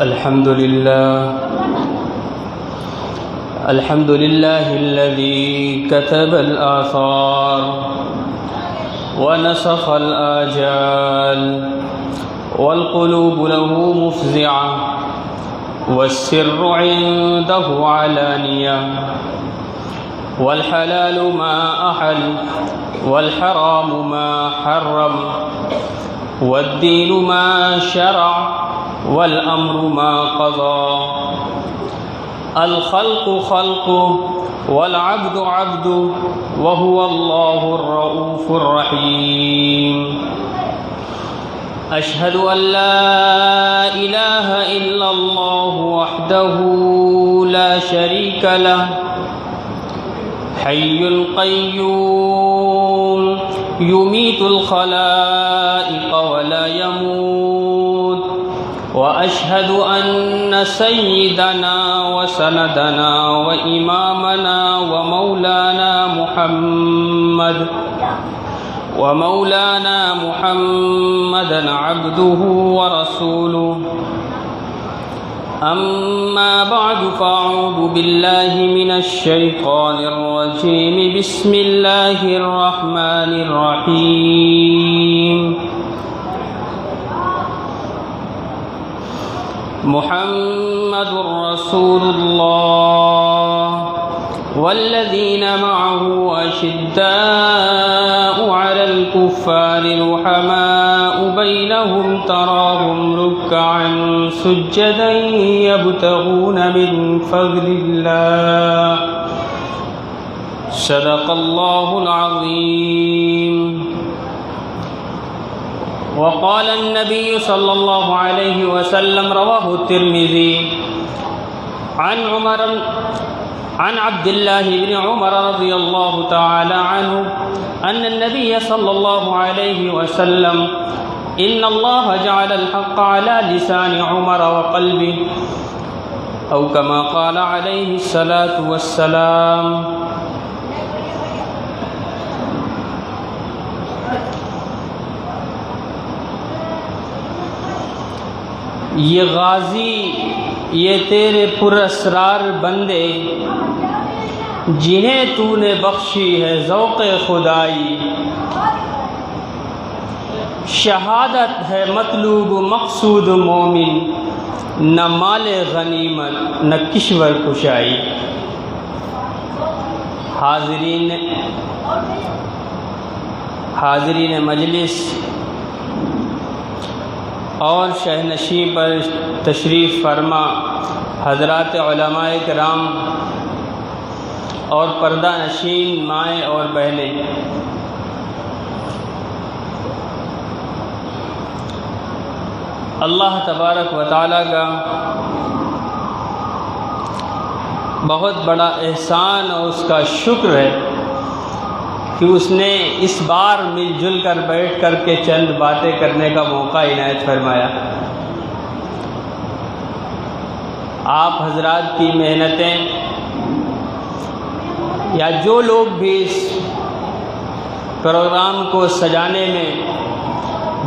الحمد لله الذي كتب الآثار ونسخ الآجال والقلوب له مفزعة والسر عنده علانية والحلال ما أحل والحرام ما حرم والدين ما شرع والأمر ما قضى الخلق خلقه والعبد عبده وهو الله الرؤوف الرحيم أشهد أن لا إله إلا الله وحده لا شريك له حي القيوم يميت الخلائق ولا يموت وأشهد أن سيدنا وسندنا وإمامنا ومولانا محمدا عبده ورسوله أما بعد فأعوذ بالله من الشيطان الرجيم بسم الله الرحمن الرحيم محمد رسول الله والذين معه أشداء على الكفار رحماء بينهم تراهم ركعا سجدا يبتغون من فضل الله صدق الله العظيم وقال النبي صلى الله عليه وسلم رواه الترمذي عن عبد الله بن عمر رضي الله تعالى عنه أن النبي صلى الله عليه وسلم إن الله جعل الحق على لسان عمر وقلبه أو كما قال عليه الصلاة والسلام یہ غازی یہ تیرے پراسرار بندے جنہیں تو نے بخشی ہے ذوق خدائی شہادت ہے مطلوب مقصود مومن نہ مال غنیمت نہ کشور کشائی حاضرین مجلس اور شہنشین پر تشریف فرما حضرات علماء کرام اور پردہ نشین مائیں اور بہنیں، اللہ تبارک و تعالیٰ کا بہت بڑا احسان اور اس کا شکر ہے کہ اس نے اس بار مل جل کر بیٹھ کر کے چند باتیں کرنے کا موقع عنایت فرمایا۔ آپ حضرات کی محنتیں یا جو لوگ بھی اس پروگرام کو سجانے میں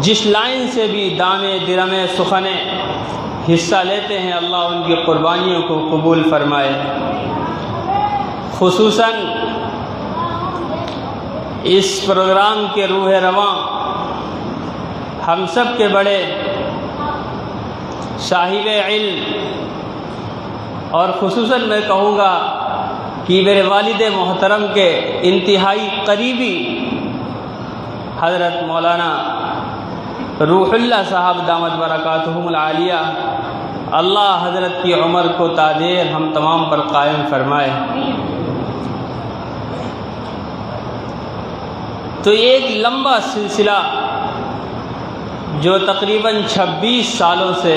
جس لائن سے بھی دامے درمے سخنے حصہ لیتے ہیں، اللہ ان کی قربانیوں کو قبول فرمائے۔ خصوصاً اس پروگرام کے روح رواں ہم سب کے بڑے صاحب علم اور خصوصاً میں کہوں گا کہ میرے والد محترم کے انتہائی قریبی حضرت مولانا روح اللہ صاحب دامت برکاتہم العالیہ، اللہ حضرت کی عمر کو تادیر ہم تمام پر قائم فرمائے۔ تو ایک لمبا سلسلہ جو تقریباً 26 سالوں سے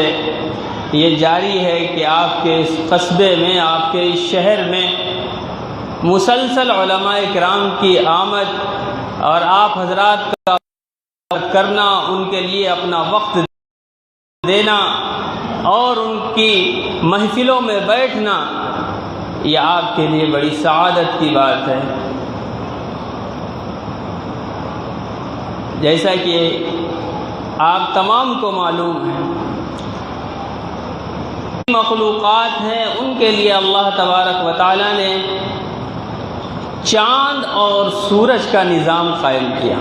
یہ جاری ہے کہ آپ کے اس قصبے میں، آپ کے اس شہر میں مسلسل علماء کرام کی آمد اور آپ حضرات کا کرنا، ان کے لیے اپنا وقت دینا اور ان کی محفلوں میں بیٹھنا، یہ آپ کے لیے بڑی سعادت کی بات ہے۔ جیسا کہ آپ تمام کو معلوم ہے مخلوقات ہیں ان کے لیے اللہ تبارک و تعالیٰ نے چاند اور سورج کا نظام قائم کیا۔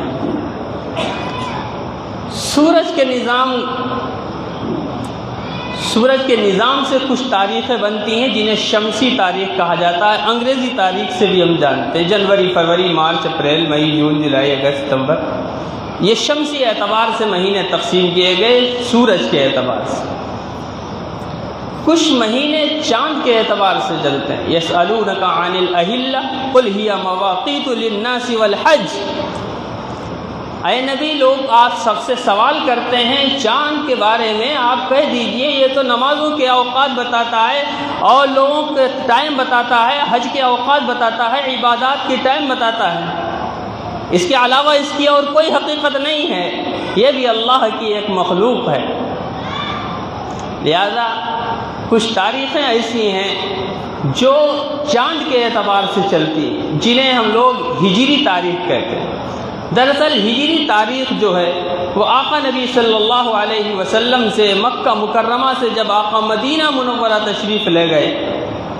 سورج کے نظام سے کچھ تاریخیں بنتی ہیں جنہیں شمسی تاریخ کہا جاتا ہے۔ انگریزی تاریخ سے بھی ہم جانتے ہیں، جنوری، فروری، مارچ، اپریل، مئی، جون، جولائی، اگست، ستمبر، یہ شمسی اعتبار سے مہینے تقسیم کیے گئے سورج کے اعتبار سے۔ کچھ مہینے چاند کے اعتبار سے چلتے ہیں۔ یسألونک عن الأہلة قل ہی مواقیت للناس والحج، اے نبی، لوگ آپ سب سے سوال کرتے ہیں چاند کے بارے میں، آپ کہہ دیجئے یہ تو نمازوں کے اوقات بتاتا ہے اور لوگوں کے ٹائم بتاتا ہے، حج کے اوقات بتاتا ہے، عبادات کے ٹائم بتاتا ہے، اس کے علاوہ اس کی اور کوئی حقیقت نہیں ہے، یہ بھی اللہ کی ایک مخلوق ہے۔ لہذا کچھ تاریخیں ایسی ہیں جو چاند کے اعتبار سے چلتی ہیں، جنہیں ہم لوگ ہجری تاریخ کہتے ہیں۔ دراصل ہجری تاریخ جو ہے وہ آقا نبی صلی اللہ علیہ وسلم سے مکہ مکرمہ سے جب آقا مدینہ منورہ تشریف لے گئے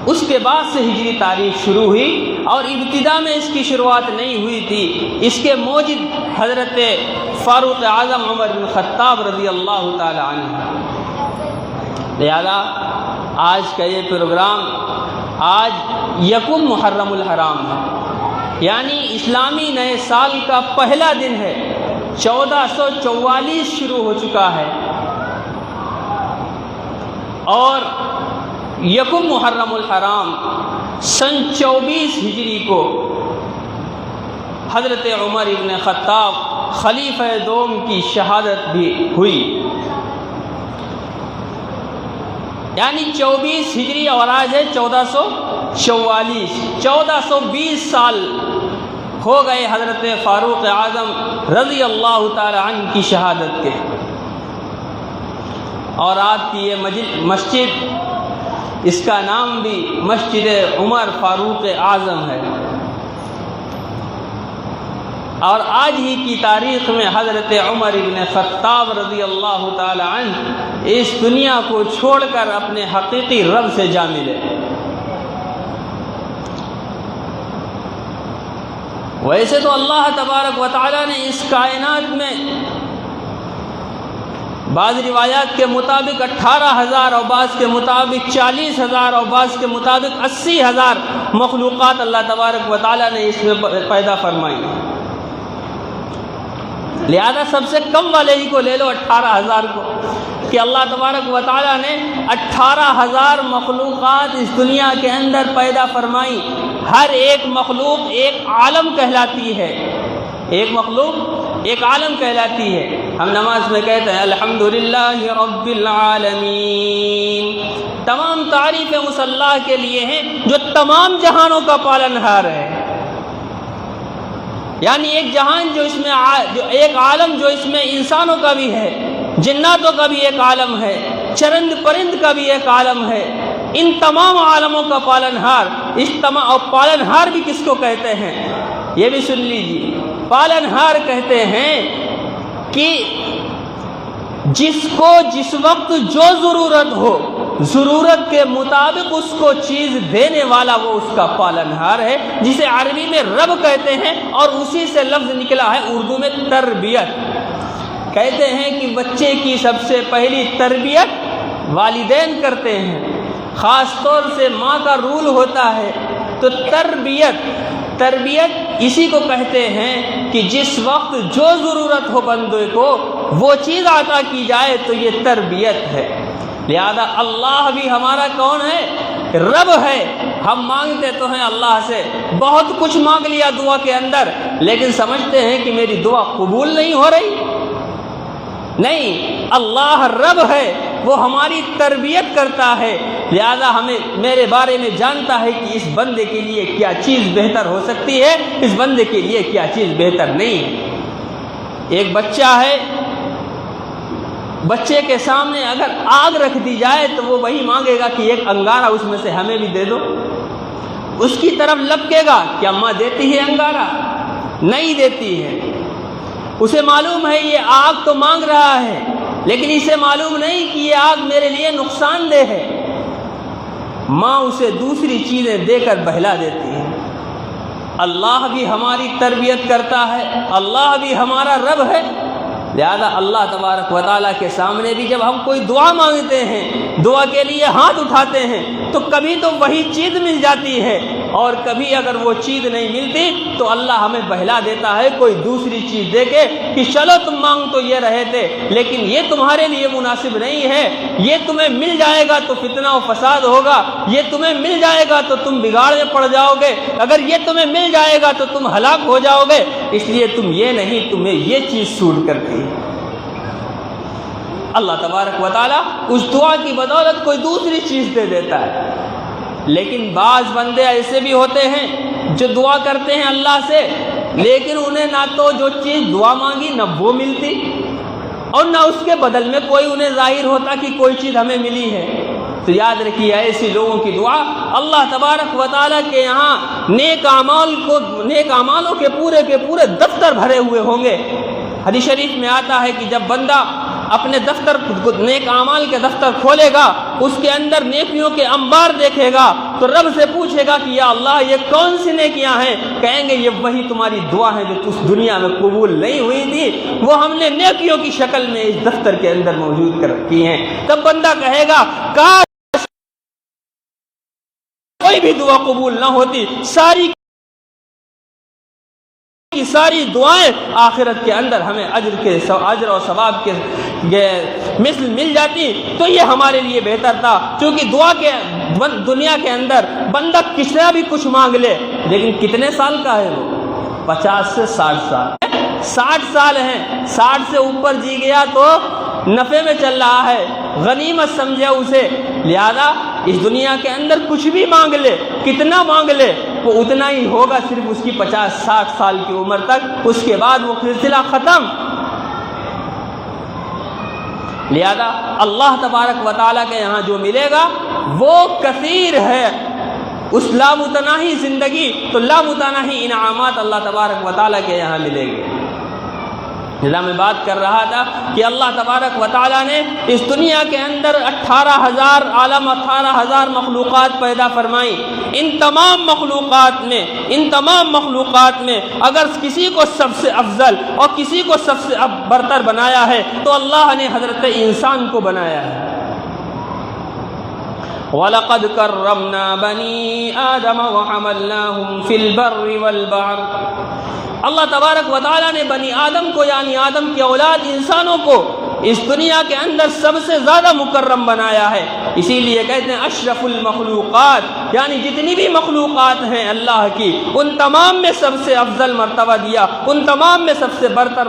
اس کے بعد سے ہجری تاریخ شروع ہوئی، اور ابتدا میں اس کی شروعات نہیں ہوئی تھی۔ اس کے موجد حضرت فاروق اعظم عمر بن خطاب رضی اللہ تعالی عنہ۔ لہذا آج کا یہ پروگرام آج یکم محرم الحرام ہے، یعنی اسلامی نئے سال کا پہلا دن ہے۔ 1444 شروع ہو چکا ہے اور یکم محرم الحرام سن 24 ہجری کو حضرت عمر ابن خطاب خلیفہ دوم کی شہادت بھی ہوئی، یعنی 24 ہجری اور آج ہے 1444، 1420 سال ہو گئے حضرت فاروق اعظم رضی اللہ تعالی عنہ کی شہادت کے، اور آپ کی یہ مسجد، اس کا نام بھی مسجد عمر فاروق اعظم ہے، اور آج ہی کی تاریخ میں حضرت عمر ابن خطاب رضی اللہ تعالی عنہ اس دنیا کو چھوڑ کر اپنے حقیقی رب سے جا ملے۔ ویسے تو اللہ تبارک و تعالی نے اس کائنات میں بعض روایات کے مطابق 18,000 اور بعض کے مطابق 40,000 اور بعض کے مطابق 80,000 مخلوقات اللہ تبارک و تعالی نے اس میں پیدا فرمائی۔ لہذا سب سے کم والے ہی کو لے لو، 18,000 کو، کہ اللہ تبارک و تعالی نے 18,000 مخلوقات اس دنیا کے اندر پیدا فرمائی۔ ہر ایک مخلوق ایک عالم کہلاتی ہے، ایک مخلوق ایک عالم کہلاتی ہے۔ ہم نماز میں کہتے ہیں الحمدللہ رب العالمین، تمام تعریفیں اس اللہ کے لیے ہیں جو تمام جہانوں کا پالنہار ہے، یعنی ایک جہان جو اس میں ایک عالم جو اس میں انسانوں کا بھی ہے، جناتوں کا بھی ایک عالم ہے، چرند پرند کا بھی ایک عالم ہے، ان تمام عالموں کا پالنہار۔ اور پالنہار بھی کس کو کہتے ہیں یہ بھی سن لیجیے۔ پالنہار کہتے ہیں کہ جس کو جس وقت جو ضرورت ہو، ضرورت کے مطابق اس کو چیز دینے والا وہ اس کا پالنہار ہے، جسے عربی میں رب کہتے ہیں، اور اسی سے لفظ نکلا ہے اردو میں تربیت۔ کہتے ہیں کہ بچے کی سب سے پہلی تربیت والدین کرتے ہیں، خاص طور سے ماں کا رول ہوتا ہے۔ تو تربیت اسی کو کہتے ہیں کہ جس وقت جو ضرورت ہو بندے کو وہ چیز عطا کی جائے، تو یہ تربیت ہے۔ لہذا اللہ بھی ہمارا کون ہے؟ رب ہے۔ ہم مانگتے تو ہیں اللہ سے، بہت کچھ مانگ لیا دعا کے اندر، لیکن سمجھتے ہیں کہ میری دعا قبول نہیں ہو رہی۔ نہیں، اللہ رب ہے، وہ ہماری تربیت کرتا ہے، لہذا ہمیں میرے بارے میں جانتا ہے کہ اس بندے کے لیے کیا چیز بہتر ہو سکتی ہے، اس بندے کے لیے کیا چیز بہتر نہیں ہے۔ ایک بچہ ہے، بچے کے سامنے اگر آگ رکھ دی جائے تو وہ وہی مانگے گا کہ ایک انگارہ اس میں سے ہمیں بھی دے دو، اس کی طرف لپکے گا کہ اماں دیتی ہے انگارہ؟ نہیں دیتی ہے۔ اسے معلوم ہے یہ آگ تو مانگ رہا ہے، لیکن اسے معلوم نہیں کہ یہ آگ میرے لیے نقصان دہ ہے، ماں اسے دوسری چیزیں دے کر بہلا دیتی ہے۔ اللہ بھی ہماری تربیت کرتا ہے، اللہ بھی ہمارا رب ہے، لہذا اللہ تبارک و تعالیٰ کے سامنے بھی جب ہم کوئی دعا مانگتے ہیں، دعا کے لیے ہاتھ اٹھاتے ہیں، تو کبھی تو وہی چیز مل جاتی ہے، اور کبھی اگر وہ چیز نہیں ملتی تو اللہ ہمیں بہلا دیتا ہے کوئی دوسری چیز دے کے کہ چلو تم مانگ تو یہ رہے تھے لیکن یہ تمہارے لیے مناسب نہیں ہے، یہ تمہیں مل جائے گا تو فتنہ و فساد ہوگا، یہ تمہیں مل جائے گا تو تم بگاڑ میں پڑ جاؤ گے، اگر یہ تمہیں مل جائے گا تو تم ہلاک ہو جاؤ گے، اس لیے تم یہ نہیں، تمہیں یہ چیز سوٹ کرتی ہے۔ اللہ تبارک و تعالیٰ اس دعا کی بدولت کوئی دوسری چیز دے دیتا ہے۔ لیکن بعض بندے ایسے بھی ہوتے ہیں جو دعا کرتے ہیں اللہ سے، لیکن انہیں نہ تو جو چیز دعا مانگی نہ وہ ملتی، اور نہ اس کے بدل میں کوئی انہیں ظاہر ہوتا کہ کوئی چیز ہمیں ملی ہے۔ تو یاد رکھیے ایسی لوگوں کی دعا اللہ تبارک و تعالیٰ کے یہاں نیک اعمالوں کے پورے دفتر بھرے ہوئے ہوں گے۔ حدیث شریف میں آتا ہے کہ جب بندہ اپنے دفتر نیک اعمال کے دفتر کھولے گا، اس کے اندر نیکیوں کے انبار دیکھے گا تو رب سے پوچھے گا کہ یا اللہ یہ کون سی نیکیاں ہیں؟ کہیں گے یہ وہی تمہاری دعا ہے جو اس دنیا میں قبول نہیں ہوئی تھی، وہ ہم نے نیکیوں کی شکل میں اس دفتر کے اندر موجود کر کی ہیں۔ تب بندہ کہے گا کاش کوئی بھی دعا قبول نہ ہوتی، ساری دعائیں آخرت کے اندر ہمیں اجر و ثواب کے مثل مل جاتی تو یہ ہمارے لیے بہتر تھا۔ چونکہ دنیا کے اندر بندہ کتنا بھی کچھ مانگ لے، لیکن کتنے سال کا ہے وہ؟ 50 سے 60 سال، 60 سال ہیں، 60 سے اوپر جی گیا تو نفع میں چل رہا ہے، غنیمت سمجھے اسے، لہذا اس دنیا کے اندر کچھ بھی مانگ لے، کتنا مانگ لے وہ اتنا ہی ہوگا، صرف اس کی 50-60 سال کی عمر تک، اس کے بعد وہ سلسلہ ختم۔ لہذا اللہ تبارک و تعالیٰ کے یہاں جو ملے گا وہ کثیر ہے، اس لامتناہی زندگی تو لامتناہی انعامات اللہ تبارک و تعالیٰ کے یہاں ملے گے۔ میں بات کر رہا تھا کہ اللہ تبارک و تعالیٰ نے اس دنیا کے اندر 18,000 مخلوقات پیدا فرمائی۔ ان تمام مخلوقات میں اگر کسی کو سب سے افضل اور کسی کو سب سے برتر بنایا ہے تو اللہ نے حضرت انسان کو بنایا ہے۔ وَلَقَدْ كَرَّمْنَا بَنِي آدَمَ وَحَمَلْنَاهُمْ فِي الْبَرِّ وَالْبَحْرِ۔ اللہ تبارک و تعالیٰ نے بنی آدم کو یعنی آدم کی اولاد انسانوں کو اس دنیا کے اندر سب سے زیادہ مکرم بنایا ہے، اسی لیے کہتے ہیں اشرف المخلوقات، یعنی جتنی بھی مخلوقات ہیں اللہ کی ان تمام میں سب سے افضل مرتبہ دیا، ان تمام میں سب سے برتر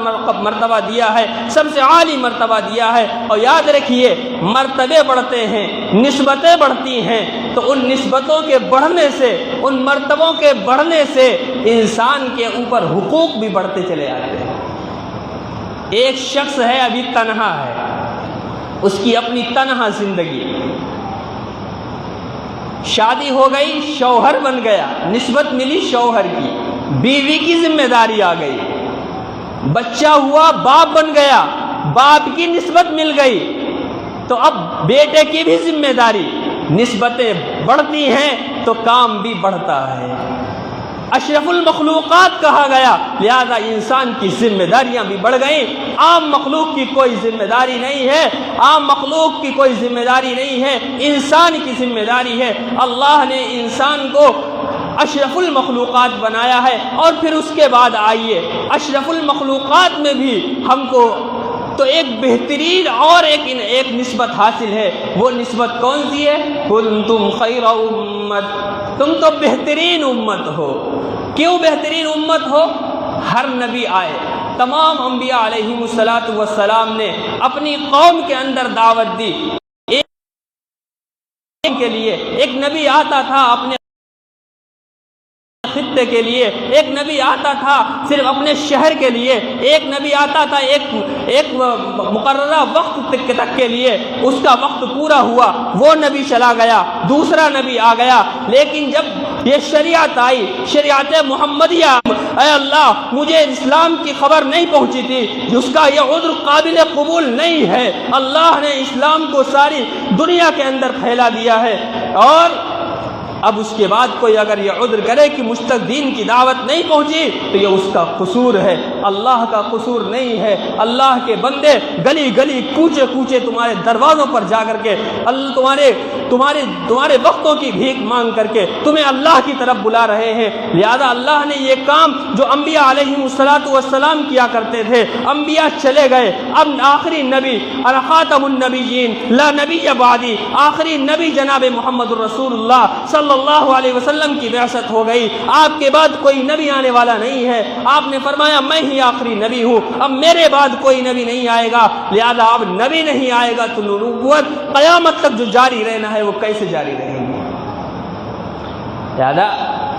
مرتبہ دیا ہے، سب سے عالی مرتبہ دیا ہے۔ اور یاد رکھیے مرتبے بڑھتے ہیں، نسبتیں بڑھتی ہیں، تو ان نسبتوں کے بڑھنے سے، ان مرتبوں کے بڑھنے سے انسان کے اوپر حقوق بھی بڑھتے چلے آتے ہیں۔ ایک شخص ہے ابھی تنہا ہے، اس کی اپنی تنہا زندگی، شادی ہو گئی، شوہر بن گیا، نسبت ملی شوہر کی، بیوی کی ذمہ داری آ گئی، بچہ ہوا، باپ بن گیا، باپ کی نسبت مل گئی، تو اب بیٹے کی بھی ذمہ داری، نسبتیں بڑھتی ہیں تو کام بھی بڑھتا ہے۔ اشرف المخلوقات کہا گیا، لہذا انسان کی ذمہ داریاں بھی بڑھ گئیں۔ عام مخلوق کی کوئی ذمہ داری نہیں ہے، عام مخلوق کی کوئی ذمہ داری نہیں ہے، انسان کی ذمہ داری ہے۔ اللہ نے انسان کو اشرف المخلوقات بنایا ہے، اور پھر اس کے بعد آئیے اشرف المخلوقات میں بھی ہم کو تو ایک بہترین اور ایک نسبت حاصل ہے۔ وہ نسبت کون سی ہے؟ کنتم خیر امت، تم تو بہترین امت ہو۔ کیوں بہترین امت ہو؟ ہر نبی آئے، تمام انبیاء علیہم الصلاۃ والسلام نے اپنی قوم کے اندر دعوت دی۔ کے لیے ایک نبی آتا تھا اپنے خطے کے لیے، ایک نبی آتا تھا صرف اپنے شہر کے لیے، ایک نبی آتا تھا ایک مقررہ وقت تک کے لیے، اس کا وقت پورا ہوا وہ نبی چلا گیا، دوسرا نبی آ گیا۔ لیکن جب یہ شریعت آئی، شریعت محمدیہ، اے اللہ مجھے اسلام کی خبر نہیں پہنچی تھی، جس کا یہ عذر قابل قبول نہیں ہے، اللہ نے اسلام کو ساری دنیا کے اندر پھیلا دیا ہے، اور اب اس کے بعد کوئی اگر یہ عذر کرے کہ مجھ تک دین کی دعوت نہیں پہنچی تو یہ اس کا قصور ہے، اللہ کا قصور نہیں ہے۔ اللہ کے بندے گلی گلی کوچے کوچے تمہارے دروازوں پر جا کر کے تمہارے وقتوں کی بھیک مانگ کر کے تمہیں اللہ کی طرف بلا رہے ہیں، لہذا اللہ نے یہ کام جو انبیاء علیہم الصلاۃ والسلام کیا کرتے تھے، انبیاء چلے گئے، اب آخری نبی انا خاتم النبیین لا نبی بعدی، آخری نبی جناب محمد الرسول اللہ صلی اللہ علیہ وسلم کی بعثت ہو گئی، آپ کے بعد کوئی نبی آنے والا نہیں ہے، آپ نے فرمایا میں ہی آخری نبی ہوں، اب میرے بعد کوئی نبی نہیں آئے گا، لہذا اب نبی نہیں آئے گا تو نبوت قیامت تک جو جاری رہنا ہے وہ کیسے جاری رہے گی؟ لہذا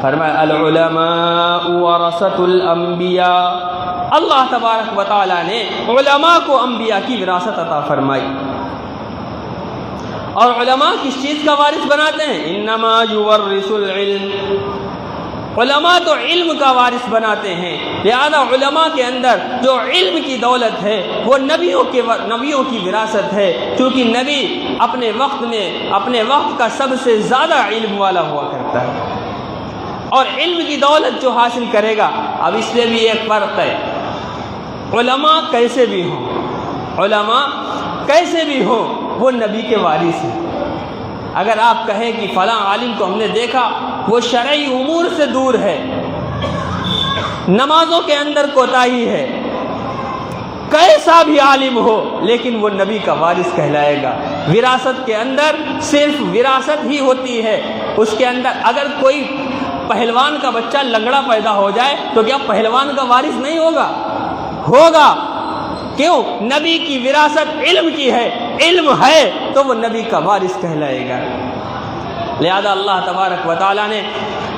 فرمایا العلماء ورثۃ الانبیاء، اللہ تبارک و تعالی نے علماء کو انبیاء کی وراثت عطا فرمائی، اور علماء کس چیز کا وارث بناتے ہیں؟ انما یورث العلم، علماء تو علم کا وارث بناتے ہیں، لہذا علماء کے اندر جو علم کی دولت ہے وہ نبیوں کی وراثت ہے، کیونکہ نبی اپنے وقت کا سب سے زیادہ علم والا ہوا کرتا ہے، اور علم کی دولت جو حاصل کرے گا، اب اس لیے بھی ایک فرق ہے، علماء کیسے بھی ہوں وہ نبی کے وارث ہیں۔ اگر آپ کہیں کہ فلاں عالم کو ہم نے دیکھا وہ شرعی امور سے دور ہے، نمازوں کے اندر کوتاہی ہے، کیسا بھی عالم ہو لیکن وہ نبی کا وارث کہلائے گا۔ وراثت کے اندر صرف وراثت ہی ہوتی ہے، اس کے اندر اگر کوئی پہلوان کا بچہ لنگڑا پیدا ہو جائے تو کیا پہلوان کا وارث نہیں ہوگا؟ کیوں؟ نبی کی وراثت علم کی ہے، علم ہے تو وہ نبی کا وارث کہلائے گا۔ لہذا اللہ تبارک و تعالیٰ نے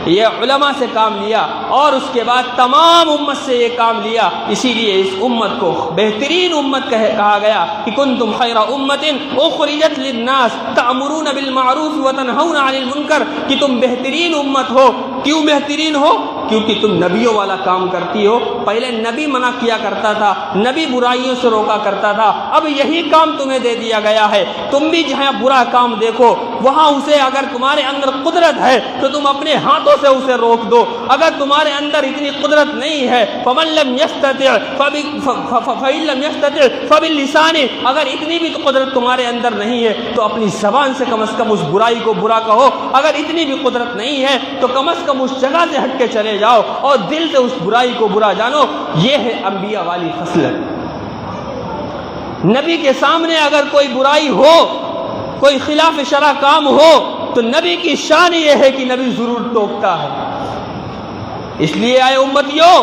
یہ علماء سے کام لیا اور اس کے بعد تمام امت سے یہ کام لیا، اسی لیے اس امت کو بہترین امت کہا گیا کہ کنتم خیر امت اخرجت للناس تأمرون بالمعروف وتنہون عن المنکر، کہ تم بہترین امت ہو۔ کیوں بہترین ہو؟ کیونکہ تم نبیوں والا کام کرتی ہو۔ پہلے نبی منع کیا کرتا تھا، نبی برائیوں سے روکا کرتا تھا، اب یہی کام تمہیں دے دیا گیا ہے، تم بھی جہاں برا کام دیکھو وہاں اسے اگر تمہارے اندر قدرت ہے تو تم اپنے ہاتھوں سے اسے روک دو، اگر تمہارے اندر اتنی قدرت نہیں ہے فمن لم یستطع فإن لم یستطع فباللسان، اگر اتنی بھی قدرت تمہارے اندر نہیں ہے تو اپنی زبان سے کم از کم اس برائی کو برا کہو، اگر اتنی بھی قدرت نہیں ہے تو کم از کم اس جگہ سے ہٹ کے چلے جاؤ اور دل سے اس برائی کو برا جانو۔ یہ ہے انبیاء والی خصلت۔ نبی کے سامنے اگر کوئی برائی ہو، کوئی خلاف شرع کام ہو تو نبی کی شان یہ ہے کہ نبی ضرور ٹوکتا ہے۔ اس لیے اے امتیوں،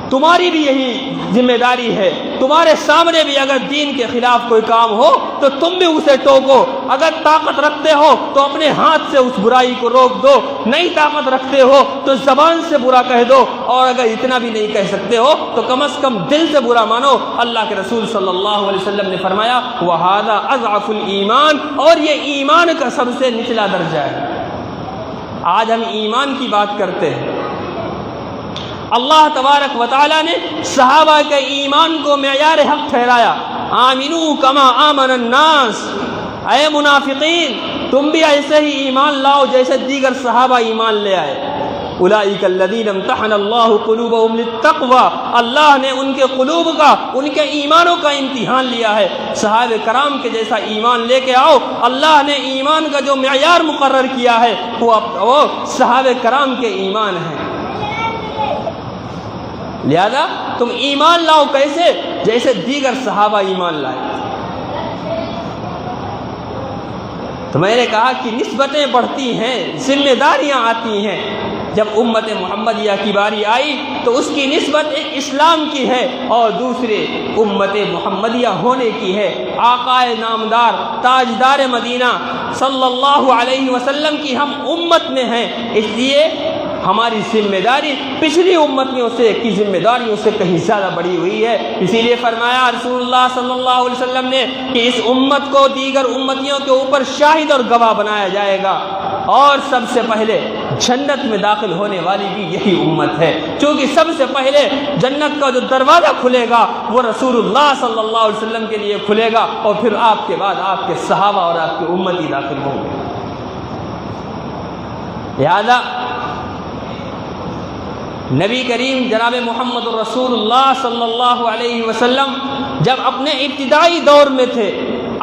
تمہاری بھی یہی ذمہ داری ہے، تمہارے سامنے بھی اگر دین کے خلاف کوئی کام ہو تو تم بھی اسے ٹوکو، اگر طاقت رکھتے ہو تو اپنے ہاتھ سے اس برائی کو روک دو، نہیں طاقت رکھتے ہو تو زبان سے برا کہہ دو، اور اگر اتنا بھی نہیں کہہ سکتے ہو تو کم از کم دل سے برا مانو۔ اللہ کے رسول صلی اللہ علیہ وسلم نے فرمایا وَهَذَا أَضْعَفُ الْإِيمَانِ، اور یہ ایمان کا سب سے نچلا درجہ ہے۔ آج ہم ایمان کی بات کرتے ہیں، اللہ تبارک و تعالیٰ نے صحابہ کے ایمان کو معیار حق ٹھہرایا، آمنو کما آمن الناس، اے منافقین تم بھی ایسے ہی ایمان لاؤ جیسے دیگر صحابہ ایمان لے آئے۔ اولئک الذین امتحن اللہ قلوبہم للتقوی، اللہ نے ان کے قلوب کا، ان کے ایمانوں کا امتحان لیا ہے۔ صحابہ کرام کے جیسا ایمان لے کے آؤ، اللہ نے ایمان کا جو معیار مقرر کیا ہے وہ صحابہ کرام کے ایمان ہیں۔ لہذا تم ایمان لاؤ کیسے؟ جیسے دیگر صحابہ ایمان لائے۔ تو میں نے کہا کہ نسبتیں بڑھتی ہیں، ذمہ داریاں آتی ہیں۔ جب امت محمدیہ کی باری آئی تو اس کی نسبت ایک اسلام کی ہے اور دوسرے امت محمدیہ ہونے کی ہے، آقا نامدار تاجدار مدینہ صلی اللہ علیہ وسلم کی ہم امت میں ہیں، اس لیے ہماری ذمہ داری پچھلی امتوں سے کی ذمہ داریوں سے کہیں زیادہ بڑی ہوئی ہے۔ اسی لیے فرمایا رسول اللہ صلی اللہ علیہ وسلم نے کہ اس امت کو دیگر امتیوں کے اوپر شاہد اور گواہ بنایا جائے گا، اور سب سے پہلے جنت میں داخل ہونے والی بھی یہی امت ہے، چونکہ سب سے پہلے جنت کا جو دروازہ کھلے گا وہ رسول اللہ صلی اللہ علیہ وسلم کے لیے کھلے گا، اور پھر آپ کے بعد آپ کے صحابہ اور آپ کی امت ہی داخل ہوں گے۔ لہذا نبی کریم جناب محمد رسول اللہ صلی اللہ علیہ وسلم جب اپنے ابتدائی دور میں تھے،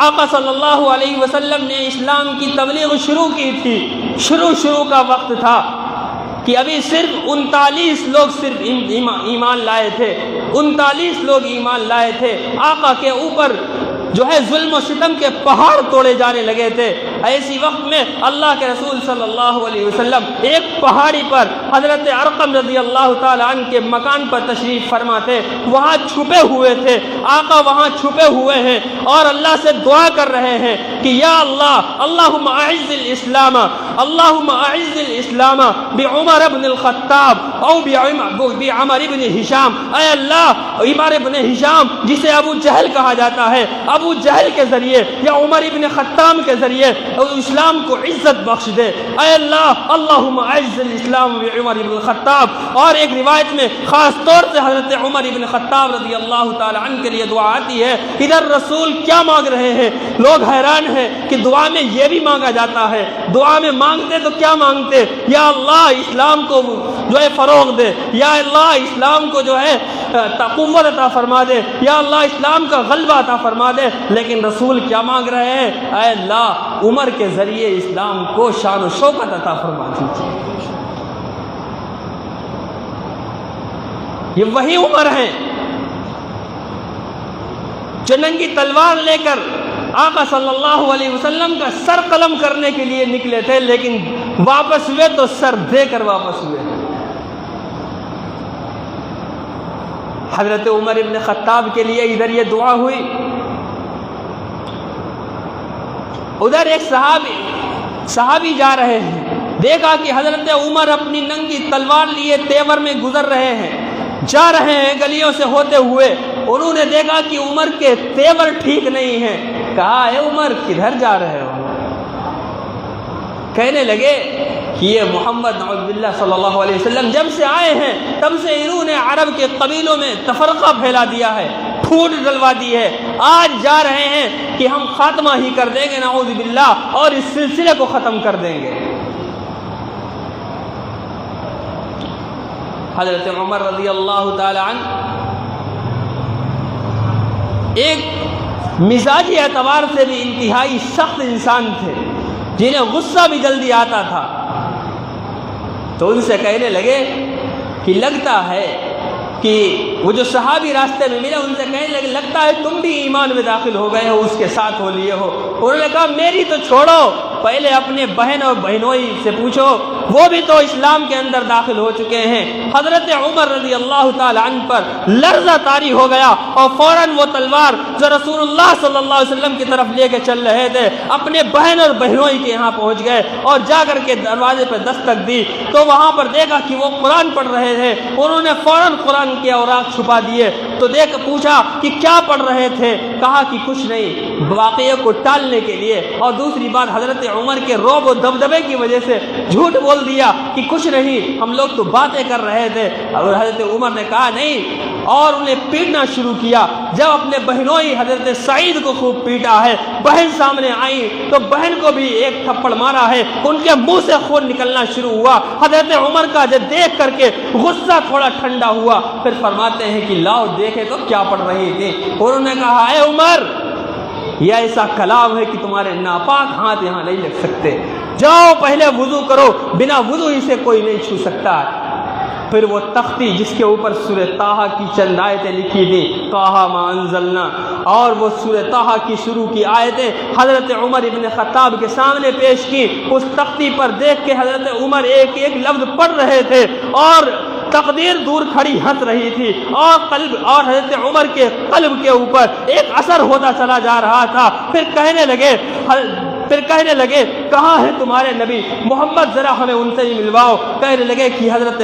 آقا صلی اللہ علیہ وسلم نے اسلام کی تبلیغ شروع کی تھی۔ شروع کا وقت تھا کہ ابھی صرف 39 لوگ صرف ایمان لائے تھے، 39 لوگ ایمان لائے تھے۔ آقا کے اوپر جو ہے ظلم و ستم کے پہاڑ توڑے جانے لگے تھے۔ ایسی وقت میں اللہ کے رسول صلی اللہ علیہ وسلم ایک پہاڑی پر حضرت ارقم رضی اللہ تعالی عنہ کے مکان پر تشریف فرما تھے، وہاں چھپے ہوئے تھے۔ آقا وہاں چھپے ہوئے ہیں اور اللہ سے دعا کر رہے ہیں کہ یا اللہ، اللہم اعز الاسلام، اللہم اعز الاسلام بعمر بن الخطاب او بعمر بن ہشام۔ اے اللہ، عمر بن ہشام جسے ابو جہل کہا جاتا ہے، ابو جہل کے ذریعے یا عمر ابن خطاب کے ذریعے اسلام کو عزت بخش دے۔ اے اللہ، اللہم اعز الاسلام بعمر ابن الخطاب۔ اور ایک روایت میں خاص طور سے حضرت عمر ابن خطاب رضی اللہ تعالی عنہ کے لیے دعا آتی ہے۔ ادھر رسول کیا مانگ رہے ہیں؟ لوگ حیران ہیں کہ دعا میں یہ بھی مانگا جاتا ہے۔ دعا میں مانگتے تو کیا مانگتے؟ یا اللہ اسلام کو جو ہے فروغ دے، یا اللہ اسلام کو جو ہے قوت عطا فرما دے، یا اللہ اسلام کا غلبہ عطا فرما دے۔ لیکن رسول کیا مانگ رہے ہیں؟ اے اللہ عمر کے ذریعے اسلام کو شان و شوکت عطا فرما دیجیے۔ یہ وہی عمر ہیں جو ننگی تلوار لے کر آقا صلی اللہ علیہ وسلم کا سر قلم کرنے کے لیے نکلے تھے، لیکن واپس ہوئے تو سر دے کر واپس ہوئے۔ حضرت عمر ابن خطاب کے لیے ادھر یہ دعا ہوئی، ادھر ایک صحابی جا رہے ہیں، دیکھا کہ حضرت عمر اپنی ننگی تلوار لیے تیور میں گزر رہے ہیں، جا رہے ہیں گلیوں سے ہوتے ہوئے۔ انہوں نے دیکھا کہ عمر کے تیور ٹھیک نہیں ہیں، کہا اے عمر کدھر جا رہے ہو؟ کہنے لگے کہ یہ محمد نعوذ باللہ صلی اللہ علیہ وسلم جب سے آئے ہیں تب سے انہوں نے عرب کے قبیلوں میں تفرقہ پھیلا دیا ہے، پھوٹ ڈلوا دی ہے۔ آج جا رہے ہیں کہ ہم خاتمہ ہی کر دیں گے نعوذ باللہ، اور اس سلسلے کو ختم کر دیں گے۔ حضرت عمر رضی اللہ تعالی عنہ ایک مزاجی اعتبار سے بھی انتہائی سخت انسان تھے، جنہیں غصہ بھی جلدی آتا تھا۔ تو ان سے کہنے لگے کہ لگتا ہے کہ وہ جو صحابی راستے میں ملے ان سے کہنے لگے لگتا ہے تم بھی ایمان میں داخل ہو گئے ہو، اس کے ساتھ ہو لیے ہو۔ انہوں نے کہا میری تو چھوڑو، پہلے اپنے بہن اور بہنوئی سے پوچھو، وہ بھی تو اسلام کے اندر داخل ہو چکے ہیں۔ حضرت عمر رضی اللہ تعالی عنہ پر لرزہ طاری ہو گیا اور فوراً وہ تلوار جو رسول اللہ صلی اللہ علیہ وسلم کی طرف لے کے چل رہے تھے اپنے بہن اور بہنوئی کے یہاں پہنچ گئے اور جا کر کے دروازے پہ دستک دی تو وہاں پر دیکھا کہ وہ قرآن پڑھ رہے تھے۔ انہوں نے فوراً قرآن کے اوراق چھپا دیے تو پوچھا کہ کیا پڑھ رہے تھے؟ کہا کہ کچھ نہیں، واقعے کو ٹالنے کے لیے، اور دوسری بات حضرت عمر کے رعب و دبدبے کی وجہ سے جھوٹ بول دیا کہ کچھ نہیں، ہم لوگ تو باتیں کر رہے تھے۔ اور حضرت عمر نے کہا نہیں، اور انہیں پیٹنا شروع کیا۔ جب اپنے بہنوئی حضرت سعید کو خوب پیٹا ہے، بہن سامنے آئی تو بہن کو بھی ایک تھپڑ مارا ہے، ان کے منہ سے خون نکلنا شروع ہوا۔ حضرت عمر کا جب دیکھ کر کے غصہ تھوڑا ٹھنڈا ہوا، پھر فرماتے ہیں کہ لاؤ دیکھے تو کیا پڑھ رہی تھی۔ انہوں نے کہا اے عمر، یہ ایسا کلام ہے کہ تمہارے ناپاک ہاتھ یہاں نہیں لگ سکتے، جاؤ پہلے وضو کرو، بنا وضو ہی سے کوئی نہیں چھو سکتا۔ پھر وہ تختی جس کے اوپر سورہ طٰہٰ کی چند آیتیں لکھی تھیں، طٰہٰ ما انزلنا، اور وہ سورہ طٰہٰ کی شروع کی آیتیں حضرت عمر ابن خطاب کے سامنے پیش کی۔ اس تختی پر دیکھ کے حضرت عمر ایک ایک لفظ پڑھ رہے تھے اور تقدیر دور کھڑی ہنس رہی تھی، اور حضرت عمر کے قلب کے اوپر ایک اثر ہوتا چلا جا رہا تھا۔ پھر کہنے لگے پھر کہنے لگے کہاں ہے تمہارے نبی محمد، ذرا ہمیں ان سے ہی ملواؤ۔ کہنے لگے کہ حضرت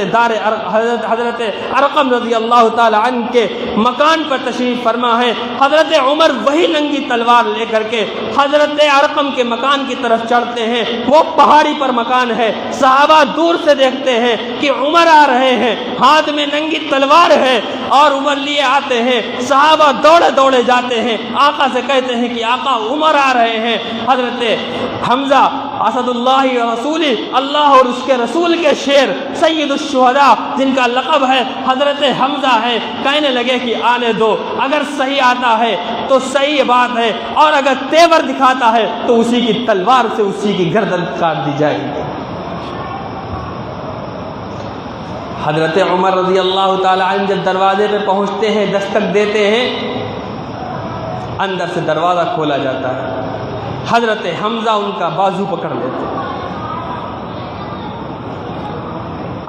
ارقم رضی اللہ تعالی عنہ کے مکان پر تشریف فرما ہے۔ حضرت عمر وہی ننگی تلوار لے کر کے حضرت ارقم کے مکان کی طرف چڑھتے ہیں۔ وہ پہاڑی پر مکان ہے، صحابہ دور سے دیکھتے ہیں کہ عمر آ رہے ہیں، ہاتھ میں ننگی تلوار ہے اور عمر لیے آتے ہیں۔ صحابہ دوڑے دوڑے جاتے ہیں، آقا سے کہتے ہیں کہ آقا عمر آ رہے ہیں۔ حضرت حمزہ اسد اللہ رسولی، اللہ اور اس کے رسول کے شیر، سید الشہداء جن کا لقب ہے حضرت حمزہ ہے، کہنے لگے کہ آنے دو، اگر صحیح آتا ہے تو صحیح بات ہے، اور اگر تیور دکھاتا ہے تو اسی کی تلوار سے اسی کی گردن کاٹ دی جائے گی۔ حضرت عمر رضی اللہ تعالی عنہ جب دروازے پہ پہنچتے ہیں، دستک دیتے ہیں، اندر سے دروازہ کھولا جاتا ہے۔ حضرت حمزہ ان کا بازو پکڑ لیتے ہیں۔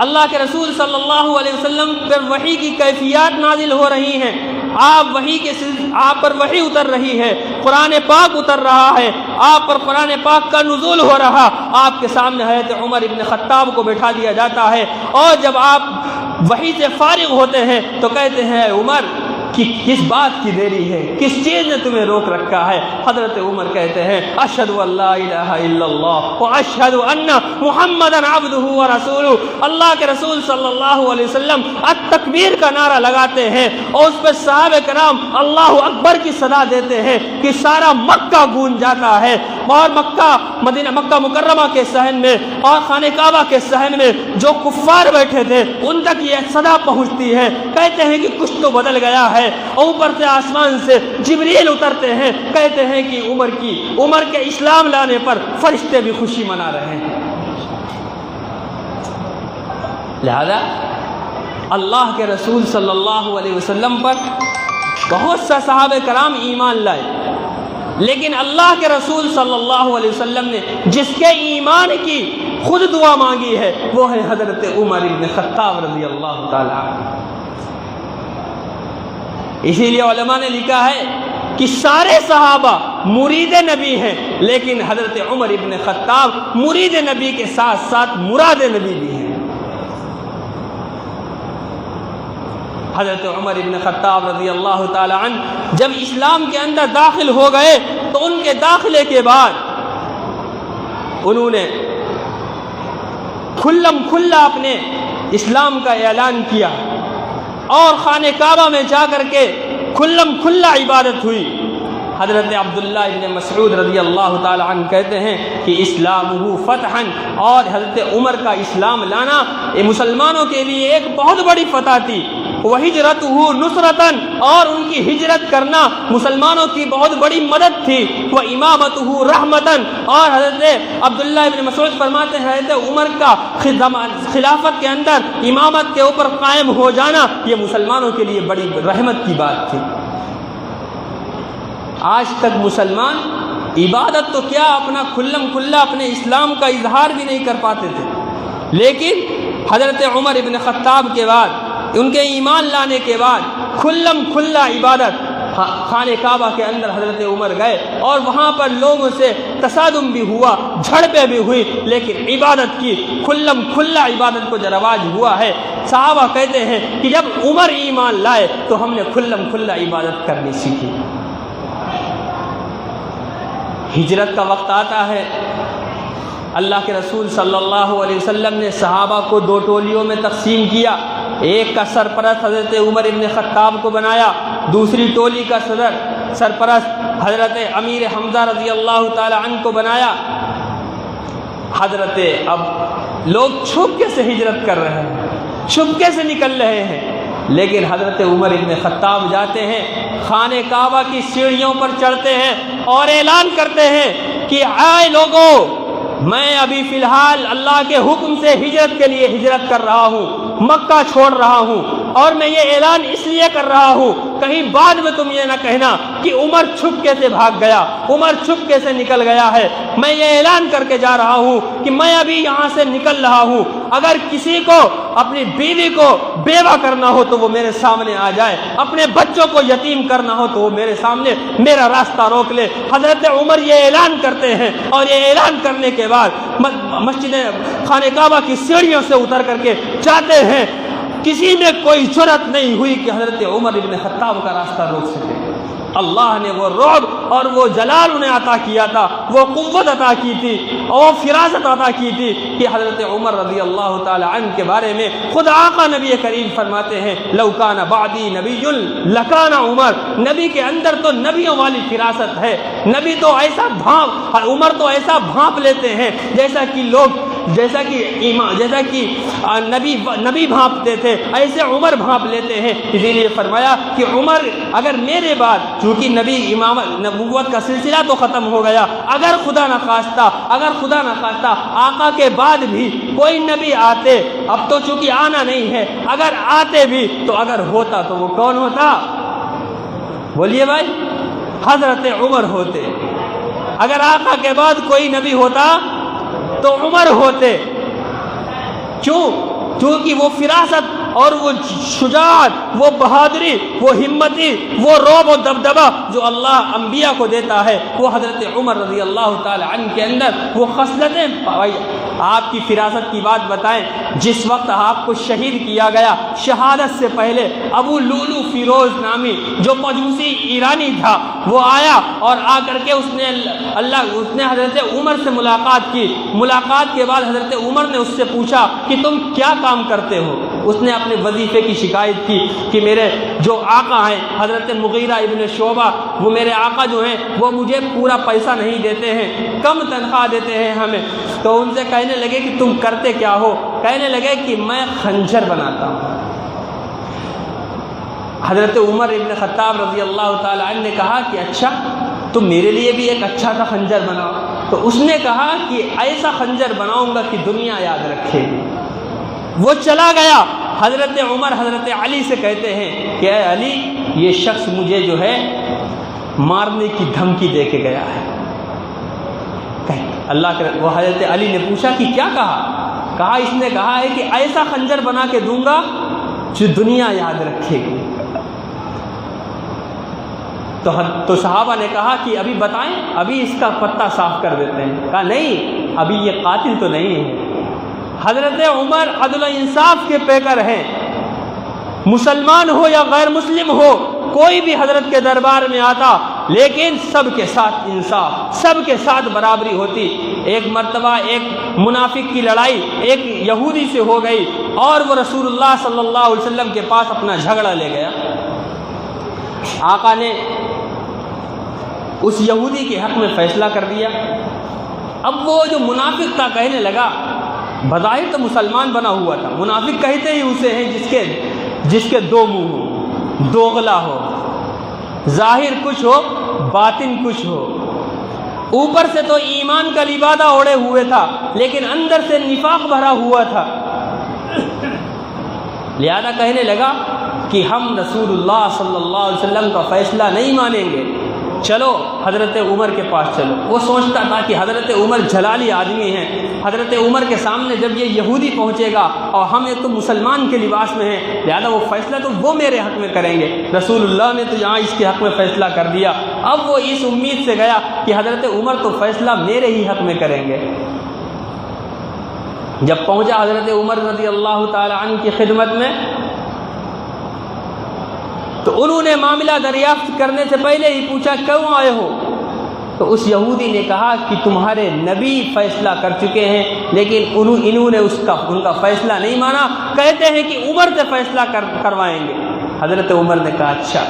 اللہ کے رسول صلی اللہ علیہ وسلم پر وحی کی کیفیات نازل ہو رہی ہیں، آپ پر وحی اتر رہی ہے، قرآن پاک اتر رہا ہے، آپ پر قرآن پاک کا نزول ہو رہا۔ آپ کے سامنے حضرت عمر ابن خطاب کو بٹھا دیا جاتا ہے، اور جب آپ وحی سے فارغ ہوتے ہیں تو کہتے ہیں عمر کہ کس بات کی دیری ہے، کس چیز نے تمہیں روک رکھا ہے؟ حضرت عمر کہتے ہیں اشہد ان لا الہ الا اللہ واشہد ان محمدا عبدہ ورسولہ۔ اللہ کے رسول صلی اللہ علیہ وسلم التکبیر کا نعرہ لگاتے ہیں، اور اس پر صحابہ کرام اللہ اکبر کی صدا دیتے ہیں کہ سارا مکہ گونج جاتا ہے، اور مکہ مکرمہ کے صحن میں اور خانہ کعبہ کے صحن میں جو کفار بیٹھے تھے ان تک یہ صدا پہنچتی ہے۔ کہتے ہیں کہ کچھ تو بدل گیا ہے، اوپر سے آسمان سے جبریل اترتے ہیں، کہتے ہیں کہ عمر کے اسلام لانے پر فرشتے بھی خوشی منا رہے ہیں۔ لہذا اللہ کے رسول صلی اللہ علیہ وسلم پر بہت سا صحابہ کرام ایمان لائے، لیکن اللہ کے رسول صلی اللہ علیہ وسلم نے جس کے ایمان کی خود دعا مانگی ہے وہ ہے حضرت عمر بن خطاب رضی اللہ تعالی عنہ۔ اسی لیے علماء نے لکھا ہے کہ سارے صحابہ مرید نبی ہیں، لیکن حضرت عمر ابن خطاب مرید نبی کے ساتھ ساتھ مراد نبی بھی ہیں۔ حضرت عمر ابن خطاب رضی اللہ تعالی عنہ جب اسلام کے اندر داخل ہو گئے تو ان کے داخلے کے بعد انہوں نے کھلا اپنے اسلام کا اعلان کیا، اور خانہ کعبہ میں جا کر کے کھلا عبادت ہوئی۔ حضرت عبداللہ ابن مسعود رضی اللہ تعالی عنہ کہتے ہیں کہ اسلامہ فتحا، اور حضرت عمر کا اسلام لانا یہ مسلمانوں کے لیے ایک بہت بڑی فتح تھی۔ وہجرتہ نصرتاً، اور ان کی ہجرت کرنا مسلمانوں کی بہت بڑی مدد تھی۔ وامامتہ رحمتاً، اور حضرت عبداللہ ابن مسعود فرماتے ہیں حضرت عمر کا خلافت کے اندر امامت کے اوپر قائم ہو جانا یہ مسلمانوں کے لیے بڑی رحمت کی بات تھی۔ آج تک مسلمان عبادت تو کیا اپنا کھلا اپنے اسلام کا اظہار بھی نہیں کر پاتے تھے، لیکن حضرت عمر ابن خطاب کے بعد، ان کے ایمان لانے کے بعد کھلا عبادت۔ خانہ کعبہ کے اندر حضرت عمر گئے اور وہاں پر لوگوں سے تصادم بھی ہوا، جھڑپیں بھی ہوئی، لیکن عبادت کی کھلا عبادت کو جو رواج ہوا ہے، صحابہ کہتے ہیں کہ جب عمر ایمان لائے تو ہم نے کھلا عبادت کرنی سیکھی۔ ہجرت کا وقت آتا ہے، اللہ کے رسول صلی اللہ علیہ وسلم نے صحابہ کو دو ٹولیوں میں تقسیم کیا، ایک کا سرپرست حضرت عمر ابن خطاب کو بنایا، دوسری ٹولی کا سرپرست حضرت امیر حمزہ رضی اللہ تعالی عنہ کو بنایا۔ اب لوگ چھپکے سے ہجرت کر رہے ہیں، چھپکے سے نکل رہے ہیں، لیکن حضرت عمر ابن خطاب جاتے ہیں، خانہ کعبہ کی سیڑھیوں پر چڑھتے ہیں اور اعلان کرتے ہیں کہ آئے لوگوں، میں ابھی فی الحال اللہ کے حکم سے ہجرت کے لیے ہجرت کر رہا ہوں، مکہ چھوڑ رہا ہوں، اور میں یہ اعلان اس لیے کر رہا ہوں کہیں بعد میں تم یہ نہ کہنا کہ عمر چھپکے سے بھاگ گیا، عمر چھپکے سے نکل گیا ہے۔ میں یہ اعلان کر کے جا رہا ہوں کہ میں ابھی یہاں سے نکل رہا ہوں، اگر کسی کو اپنی بیوی کو بیوہ کرنا ہو تو وہ میرے سامنے آ جائے، اپنے بچوں کو یتیم کرنا ہو تو وہ میرے سامنے میرا راستہ روک لے۔ حضرت عمر یہ اعلان کرتے ہیں، اور یہ اعلان کرنے کے بعد مسجد خانہ کعبہ کی سیڑھیوں سے اتر کر کے جاتے ہیں۔ کسی میں کوئی جرأت نہیں ہوئی کہ حضرت عمر ابن خطاب کا راستہ روک سکے۔ اللہ نے وہ رعب اور وہ جلال انہیں عطا کیا تھا، وہ قوت عطا کی تھی، اور فراست عطا کی تھی کہ حضرت عمر رضی اللہ تعالی عنہ کے بارے میں خود آقا نبی کریم فرماتے ہیں لو کان بعدی نبی لکان عمر۔ نبی کے اندر تو نبیوں والی فراست ہے، نبی تو ایسا عمر تو ایسا بھانپ لیتے ہیں جیسا کہ نبی بھانپتے تھے، ایسے عمر بھانپ لیتے ہیں۔ اسی لیے فرمایا کہ عمر اگر میرے بعد، چونکہ نبی امام نبوت کا سلسلہ تو ختم ہو گیا، اگر خدا نخواستہ آقا کے بعد بھی کوئی نبی آتے، اب تو چونکہ آنا نہیں ہے، اگر آتے بھی تو اگر ہوتا تو وہ کون ہوتا؟ بولیے بھائی، حضرت عمر ہوتے۔ اگر آقا کے بعد کوئی نبی ہوتا تو عمر ہوتے۔ کیونکہ وہ فراست اور وہ شجاعت، وہ بہادری، وہ ہمتی، وہ رعب و دبدبہ جو اللہ انبیاء کو دیتا ہے، وہ حضرت عمر رضی اللہ تعالی عنہ کے اندر وہ خصلتیں پائی۔ آپ کی فراست کی بات بتائیں، جس وقت آپ کو شہید کیا گیا، شہادت سے پہلے ابو لولو فیروز نامی جو مجوسی ایرانی تھا، وہ آیا اور آ کر کے اس نے حضرت عمر سے ملاقات کی۔ ملاقات کے بعد حضرت عمر نے اس سے پوچھا کہ تم کیا کام کرتے ہو؟ اس نے اپنے وظیفے کی شکایت کی کہ میرے جو آقا ہیں حضرت مغیرہ ابن شعبہ، وہ میرے آقا جو ہیں وہ مجھے پورا پیسہ نہیں دیتے ہیں، کم تنخواہ دیتے ہیں ہمیں۔ تو ان سے کہنے لگے کہ تم کرتے کیا ہو؟ کہنے لگے کہ میں خنجر بناتا ہوں۔ حضرت عمر ابن خطاب رضی اللہ تعالی عنہ نے کہا کہ اچھا، تم میرے لیے بھی ایک اچھا سا خنجر بناؤ۔ تو اس نے کہا کہ ایسا خنجر بناؤں گا کہ دنیا یاد رکھے گی۔ وہ چلا گیا۔ حضرت عمر حضرت علی سے کہتے ہیں کہ اے علی، یہ شخص مجھے جو ہے مارنے کی دھمکی دے کے گیا ہے۔ اللہ کے وہ حضرت علی نے پوچھا کہ کیا کہا؟ اس نے کہا ہے کہ ایسا خنجر بنا کے دوں گا جو دنیا یاد رکھے گی۔ تو صحابہ نے کہا کہ ابھی بتائیں، ابھی اس کا پتہ صاف کر دیتے ہیں۔ کہا نہیں، ابھی یہ قاتل تو نہیں ہے۔ حضرت عمر عدل و انصاف کے پیکر ہیں، مسلمان ہو یا غیر مسلم ہو، کوئی بھی حضرت کے دربار میں آتا، لیکن سب کے ساتھ انصاف، سب کے ساتھ برابری ہوتی۔ ایک مرتبہ ایک منافق کی لڑائی ایک یہودی سے ہو گئی، اور وہ رسول اللہ صلی اللہ علیہ وسلم کے پاس اپنا جھگڑا لے گیا۔ آقا نے اس یہودی کے حق میں فیصلہ کر دیا۔ اب وہ جو منافق تھا کہنے لگا، بظاہر تو مسلمان بنا ہوا تھا، منافق کہتے ہی اسے ہیں جس کے دو منہ ہو، دوغلا ہو، ظاہر کچھ ہو باطن کچھ ہو۔ اوپر سے تو ایمان کا لبادہ اوڑے ہوئے تھا، لیکن اندر سے نفاق بھرا ہوا تھا۔ لہذا کہنے لگا کہ ہم رسول اللہ صلی اللہ علیہ وسلم کا فیصلہ نہیں مانیں گے، چلو حضرت عمر کے پاس چلو۔ وہ سوچتا تھا کہ حضرت عمر جلالی آدمی ہیں، حضرت عمر کے سامنے جب یہ یہودی پہنچے گا اور ہم ایک تو مسلمان کے لباس میں ہیں، لہذا وہ فیصلہ تو وہ میرے حق میں کریں گے۔ رسول اللہ نے تو یہاں اس کے حق میں فیصلہ کر دیا۔ اب وہ اس امید سے گیا کہ حضرت عمر تو فیصلہ میرے ہی حق میں کریں گے۔ جب پہنچا حضرت عمر رضی اللہ تعالی عنہ کی خدمت میں، تو انہوں نے معاملہ دریافت کرنے سے پہلے ہی پوچھا کیوں آئے ہو؟ تو اس یہودی نے کہا کہ تمہارے نبی فیصلہ کر چکے ہیں، لیکن انہوں نے ان کا فیصلہ نہیں مانا، کہتے ہیں کہ عمر سے فیصلہ کروائیں گے۔ حضرت عمر نے کہا اچھا،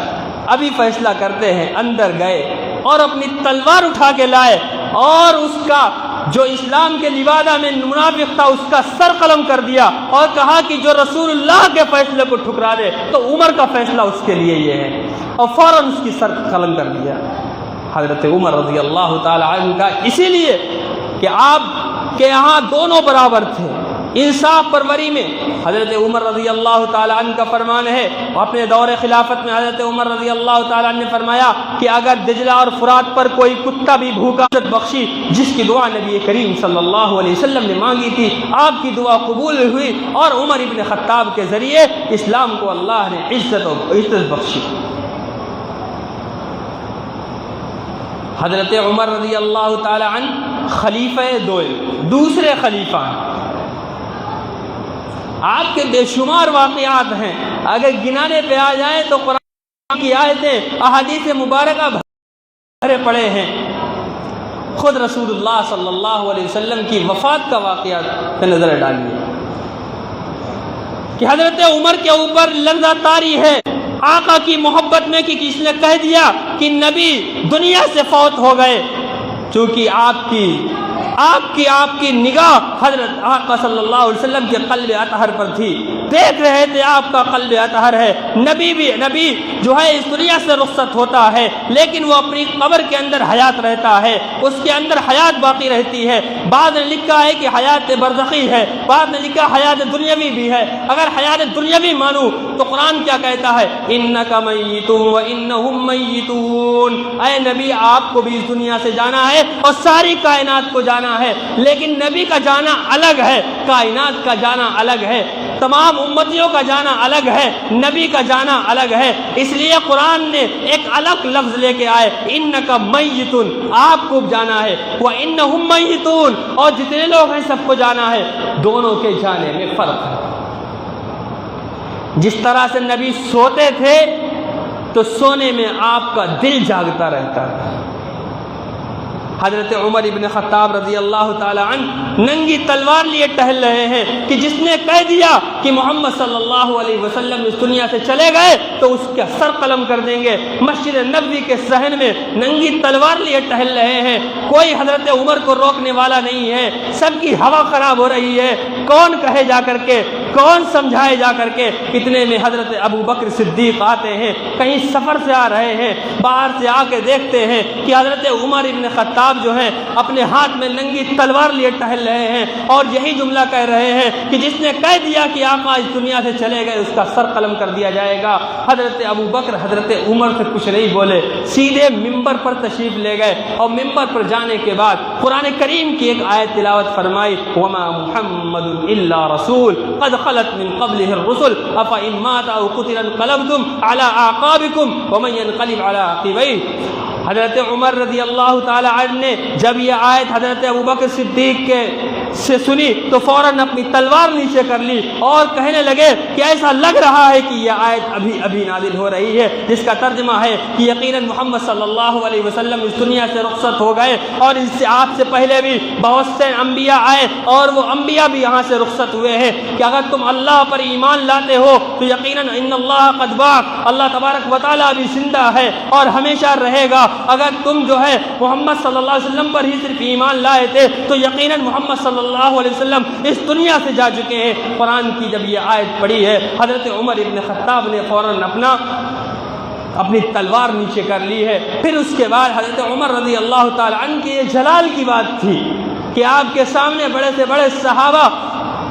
ابھی فیصلہ کرتے ہیں۔ اندر گئے اور اپنی تلوار اٹھا کے لائے، اور اس کا جو اسلام کے لبادہ میں منافق تھا اس کا سر قلم کر دیا، اور کہا کہ جو رسول اللہ کے فیصلے کو ٹھکرا دے تو عمر کا فیصلہ اس کے لیے یہ ہے، اور فوراً اس کی سر قلم کر دیا۔ حضرت عمر رضی اللہ تعالی عنہ کا اسی لیے کہ آپ کے یہاں دونوں برابر تھے، انصاف پروری میں حضرت عمر رضی اللہ تعالیٰ عنہ کا فرمان ہے، اپنے دور خلافت میں حضرت عمر رضی اللہ تعالیٰ عنہ نے فرمایا کہ اگر دجلہ اور فرات پر کوئی کتا بھی بھوکا بخشی، جس کی دعا نبی کریم صلی اللہ علیہ وسلم نے مانگی تھی، آپ کی دعا قبول ہوئی اور عمر ابن خطاب کے ذریعے اسلام کو اللہ نے عزت بخشی۔ حضرت عمر رضی اللہ تعالی عنہ خلیفہ دوسرے خلیفہ ہیں۔ آپ کے بے شمار واقعات ہیں، اگر گنانے پہ آ جائیں تو قرآن کی آیتیں احادیث مبارکہ بھرے پڑے ہیں۔ خود رسول اللہ صلی اللہ علیہ وسلم کی وفات کا واقعہ پہ نظر ڈالیے کہ حضرت عمر کے اوپر لرزہ طاری ہے آقا کی محبت میں کہ کس نے کہہ دیا کہ نبی دنیا سے فوت ہو گئے، چونکہ آپ کی نگاہ حضرت آقا صلی اللہ علیہ وسلم کے قلب اطہر پر تھی، دیکھ رہے تھے آپ کا قلب اطہر ہے۔ نبی جو ہے اس دنیا سے رخصت ہوتا ہے، لیکن وہ اپنی قبر کے اندر حیات رہتا ہے، اس کے اندر حیات باقی رہتی ہے۔ بعد نے لکھا ہے کہ حیات برزخی ہے، بعد نے لکھا حیات دنیاوی بھی ہے۔ اگر حیات دنیاوی مانو تو قرآن کیا کہتا ہے؟ انک میت وانہم میتون، اے نبی آپ کو بھی اس دنیا سے جانا ہے اور ساری کائنات کو جانا ہے، لیکن نبی کا جانا الگ ہے، کائنات کا جانا الگ ہے، تمام امتیوں کا جانا الگ ہے، نبی کا جانا الگ ہے۔ اس لیے قرآن نے ایک الگ لفظ لے کے آئے، انک میتون، آپ کو جانا ہے، وانہم میتون، اور جتنے لوگ ہیں سب کو جانا ہے۔ دونوں کے جانے میں فرق ہے۔ جس طرح سے نبی سوتے تھے تو سونے میں آپ کا دل جاگتا رہتا ہے۔ حضرت عمر ابن خطاب رضی اللہ تعالی عنہ ننگی تلوار لیے ٹہل رہے ہیں کہ جس نے کہہ دیا کہ محمد صلی اللہ علیہ وسلم اس دنیا سے چلے گئے تو اس کا سر قلم کر دیں گے۔ مسجد نبوی کے صحن میں ننگی تلوار لیے ٹہل رہے ہیں، کوئی حضرت عمر کو روکنے والا نہیں ہے، سب کی ہوا خراب ہو رہی ہے، کون کہے جا کر کے، کون سمجھائے جا کر کے۔ اتنے میں حضرت ابو بکر صدیق آتے ہیں، کہیں سفر سے آ رہے ہیں، باہر سے آ کے دیکھتے ہیں کہ حضرت عمر ابن خطاب جو ہے اپنے ہاتھ میں ننگی تلوار لیے ٹہل رہے ہیں اور یہی جملہ کہہ رہے ہیں کہ جس نے کہہ دیا کہ آقا اس دنیا سے چلے گئے اس کا سر قلم کر دیا جائے گا۔ حضرت ابو بکر حضرت عمر سے کچھ نہیں بولے، سیدھے ممبر پر تشریف لے گئے اور ممبر پر جانے کے بعد قرآن کریم کی ایک آیت تلاوت فرمائی، وما محمد الا رسول قد خلت من قبله الرسل افإن مات او قتل انقلبتم على اعقابكم ومن ينقلب على عقبيه۔ حضرت عمر رضی اللہ تعالی عنہ نے جب یہ آیت حضرت ابوبکر صدیق سے سنی تو فوراً اپنی تلوار نیچے کر لی اور کہنے لگے کہ ایسا لگ رہا ہے کہ یہ آیت ابھی نازل ہو رہی ہے، جس کا ترجمہ ہے کہ یقیناً محمد صلی اللہ علیہ وسلم اس دنیا سے رخصت ہو گئے اور اس سے آپ سے پہلے بھی بہت سے انبیاء آئے اور وہ انبیاء بھی یہاں سے رخصت ہوئے ہیں کہ اگر تم اللہ پر ایمان لاتے ہو تو یقیناً ان اللہ قد باق، اللہ تبارک و تعالیٰ بھی زندہ ہے اور ہمیشہ رہے گا۔ اگر تم جو ہے محمد صلی اللہ علیہ وسلم پر ہی صرف ایمان لائے تھے تو یقیناً محمد صلی اللہ علیہ وسلم اس دنیا سے جا چکے ہیں۔ قرآن کی جب یہ آیت پڑھی ہے حضرت عمر ابن خطاب نے فوراً اپنی تلوار نیچے کر لی ہے۔ پھر اس کے بعد حضرت عمر رضی اللہ تعالی عنہ کی یہ جلال کی بات تھی کہ آپ کے سامنے بڑے سے بڑے صحابہ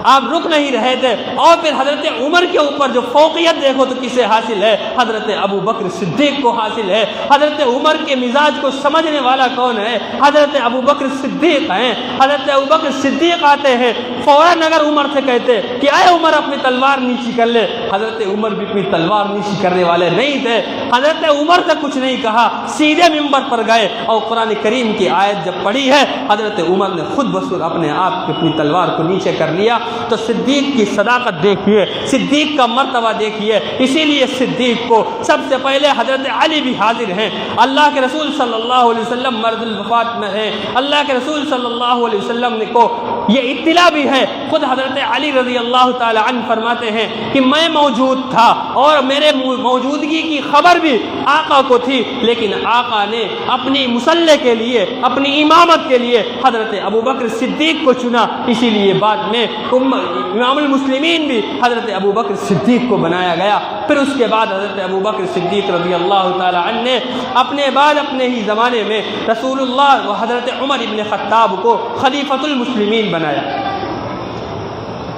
آپ رک نہیں رہے تھے، اور پھر حضرت عمر کے اوپر جو فوقیت دیکھو تو کسے حاصل ہے؟ حضرت ابو بکر صدیق کو حاصل ہے۔ حضرت عمر کے مزاج کو سمجھنے والا کون ہے؟ حضرت ابو بکر صدیق ہیں۔ حضرت ابو بکر صدیق آتے ہیں، فوراً اگر عمر سے کہتے کہ اے عمر اپنی تلوار نیچی کر لے، حضرت عمر بھی اپنی تلوار نیچی کرنے والے نہیں تھے۔ حضرت عمر سے کچھ نہیں کہا، سیدھے ممبر پر گئے اور قرآن کریم کی آیت جب پڑھی ہے حضرت عمر نے خود بخود اپنے آپ اپنی تلوار کو نیچے کر لیا۔ تو صدیق کی صداقت دیکھیے، صدیق کا مرتبہ دیکھیے، اسی لیے صدیق کو سب سے پہلے حضرت علی بھی حاضر ہیں۔ اللہ کے رسول صلی اللہ علیہ وسلم مرض الوفات میں ہیں، اللہ کے رسول صلی اللہ علیہ وسلم کو یہ اطلاع بھی ہے۔ خود حضرت علی رضی اللہ تعالی عنہ فرماتے ہیں کہ میں موجود تھا اور میرے موجودگی کی خبر بھی آقا کو تھی، لیکن آقا نے اپنی مصلح کے لیے، اپنی امامت کے لیے حضرت ابوبکر صدیق کو چنا، اسی لیے بعد میں امام المسلمین بھی حضرت ابوبکر صدیق کو بنایا گیا۔ پھر اس کے بعد حضرت ابوبکر صدیق رضی اللہ تعالی عنہ نے اپنے بعد اپنے ہی زمانے میں رسول اللہ و حضرت عمر ابن خطاب کو خلیفۃ المسلمین بنایا۔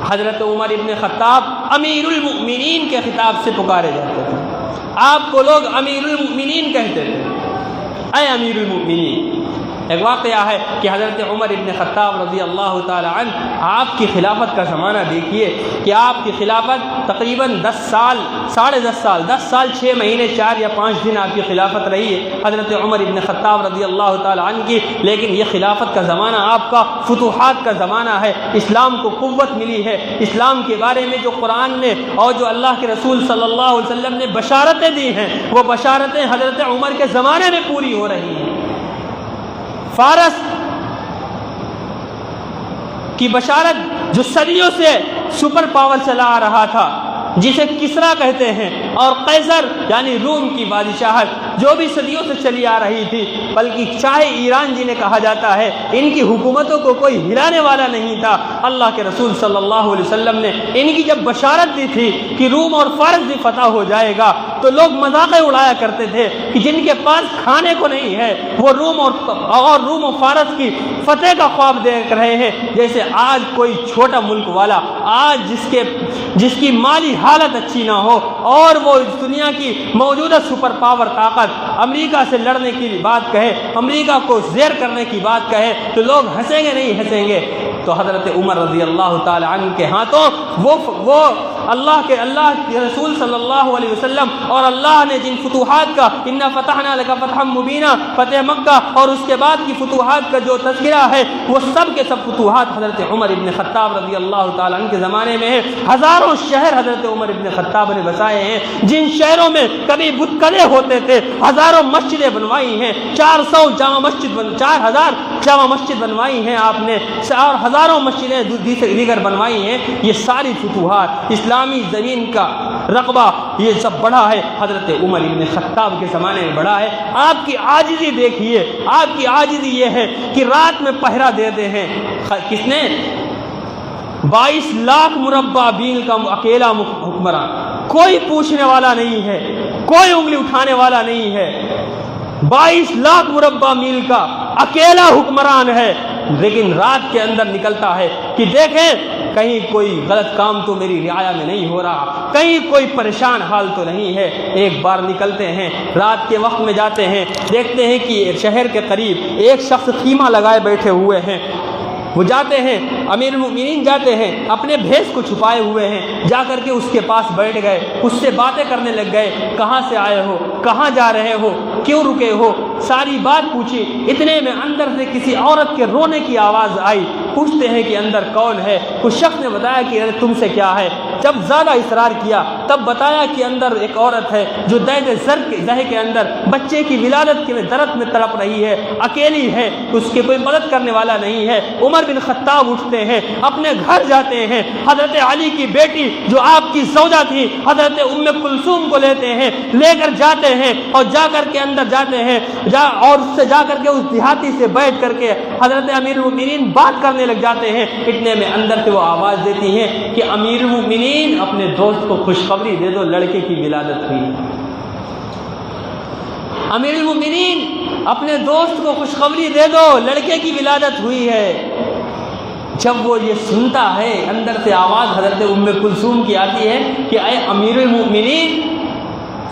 حضرت عمر ابن خطاب امیر المؤمنین کے خطاب سے پکارے جاتے تھے. آپ کو لوگ امیر المؤمنین کہتے تھے، اے امیر المؤمنین. ایک واقعہ ہے کہ حضرت عمر ابن خطاب رضی اللہ تعالی عنہ، آپ کی خلافت کا زمانہ دیکھیے کہ آپ کی خلافت تقریباً 10 سال، 10.5 سال 6 مہینے 4 یا 5 دن آپ کی خلافت رہی ہے حضرت عمر ابن خطاب رضی اللہ تعالی عنہ کی. لیکن یہ خلافت کا زمانہ آپ کا فتوحات کا زمانہ ہے. اسلام کو قوت ملی ہے. اسلام کے بارے میں جو قرآن نے اور جو اللہ کے رسول صلی اللہ علیہ وسلم نے بشارتیں دی ہیں، وہ بشارتیں حضرت عمر کے زمانے میں پوری ہو رہی ہیں. فارس کی بشارت جو صدیوں سے سپر پاور چلا آ رہا تھا، جسے کسرا کہتے ہیں، اور قیصر یعنی روم کی بادشاہت جو بھی صدیوں سے چلی آ رہی تھی، بلکہ چاہے ایران جنہیں کہا جاتا ہے، ان کی حکومتوں کو کوئی ہلانے والا نہیں تھا. اللہ کے رسول صلی اللہ علیہ وسلم نے ان کی جب بشارت دی تھی کہ روم اور فارس بھی فتح ہو جائے گا، تو لوگ مذاقیں اڑایا کرتے تھے کہ جن کے پاس کھانے کو نہیں ہے وہ روم اور فارس کی فتح کا خواب دیکھ رہے ہیں. جیسے آج کوئی چھوٹا ملک والا، آج جس کی مالی حالت اچھی نہ ہو اور وہ اس دنیا کی موجودہ سپر پاور طاقت امریکہ سے لڑنے کی بات کہے، امریکہ کو زیر کرنے کی بات کہے، تو لوگ ہنسیں گے نہیں ہنسیں گے. تو حضرت عمر رضی اللہ تعالی عنہ کے ہاتھوں وہ اللہ کے رسول صلی اللہ علیہ وسلم اور اللہ نے جن فتوحات کا انا فتحنا لک فتحا مبینا، فتح مکہ اور اس کے بعد کی فتوحات کا جو تذکرہ ہے، وہ سب کے سب فتوحات حضرت عمر ابن خطاب رضی اللہ تعالی عنہ کے زمانے میں ہے. ہزاروں شہر حضرت عمر ابن خطاب نے بسائے ہیں. جن شہروں میں کبھی بت کدے ہوتے تھے، ہزاروں مسجدیں بنوائی ہیں. 4000 جامع مسجد بنوائی ہیں آپ نے، اور ہزاروں مسجدیں دیگر بنوائی ہیں. یہ ساری فتوحات، اسلامی زمین کا رقبہ، یہ سب بڑھا ہے حضرت عمر ابن خطاب کے زمانے میں بڑھا ہے. آپ کی عاجزی دیکھیے، آپ کی عاجزی یہ ہے کہ رات میں پہرا دیتے ہیں. کس نے؟ 22 لاکھ مربع میل کا اکیلا حکمران، کوئی پوچھنے والا نہیں ہے، کوئی انگلی اٹھانے والا نہیں ہے. 22 لاکھ مربع میل کا اکیلا حکمران ہے، لیکن رات کے اندر نکلتا ہے کہ دیکھیں کہیں کوئی غلط کام تو میری رعایا میں نہیں ہو رہا، کہیں کوئی پریشان حال تو نہیں ہے. ایک بار نکلتے ہیں، رات کے وقت میں جاتے ہیں، دیکھتے ہیں کہ شہر کے قریب ایک شخص خیمہ لگائے بیٹھے ہوئے ہیں. وہ جاتے ہیں، امیر المؤمنین جاتے ہیں، اپنے بھیس کو چھپائے ہوئے ہیں، جا کر کے اس کے پاس بیٹھ گئے، اس سے باتیں کرنے لگ گئے. کہاں سے آئے ہو، کہاں جا رہے ہو، کیوں رکے ہو، ساری بات پوچھی. اتنے میں اندر سے کسی عورت کے رونے کی آواز آئی. پوچھتے ہیں کہ اندر کون ہے. اس شخص نے بتایا کہ تم سے کیا ہے. جب زیادہ اصرار کیا تب بتایا کہ اندر ایک عورت ہے جو دید زہ کے اندر بچے کی ولادت کے درد میں تڑپ رہی ہے، اکیلی ہے، اس کے کوئی مدد کرنے والا نہیں ہے. عمر بن خطاب اٹھتے ہیں، اپنے گھر جاتے ہیں، حضرت علی کی بیٹی جو آپ کی زوجہ تھی حضرت ام کلثوم کو لیتے ہیں، لے کر جاتے ہیں اور جا کر کے اندر جاتے ہیں اور اس سے جا کر کے اس دیہاتی سے بیٹھ کر کے حضرت امیر المؤمنین بات کرنے لگ جاتے ہیں. اتنے میں اندر سے وہ آواز دیتی ہیں کہ امیر المؤمنین اپنے دوست کو خوشخبری دے دو، لڑکے کی ولادت ہوئی. امیر المؤمنین اپنے دوست کو خوشخبری دے دو، لڑکے کی ولادت ہوئی ہے. جب وہ یہ سنتا ہے، اندر سے آواز حضرت ام کلثوم کی آتی ہے کہ اے امیر المؤمنین،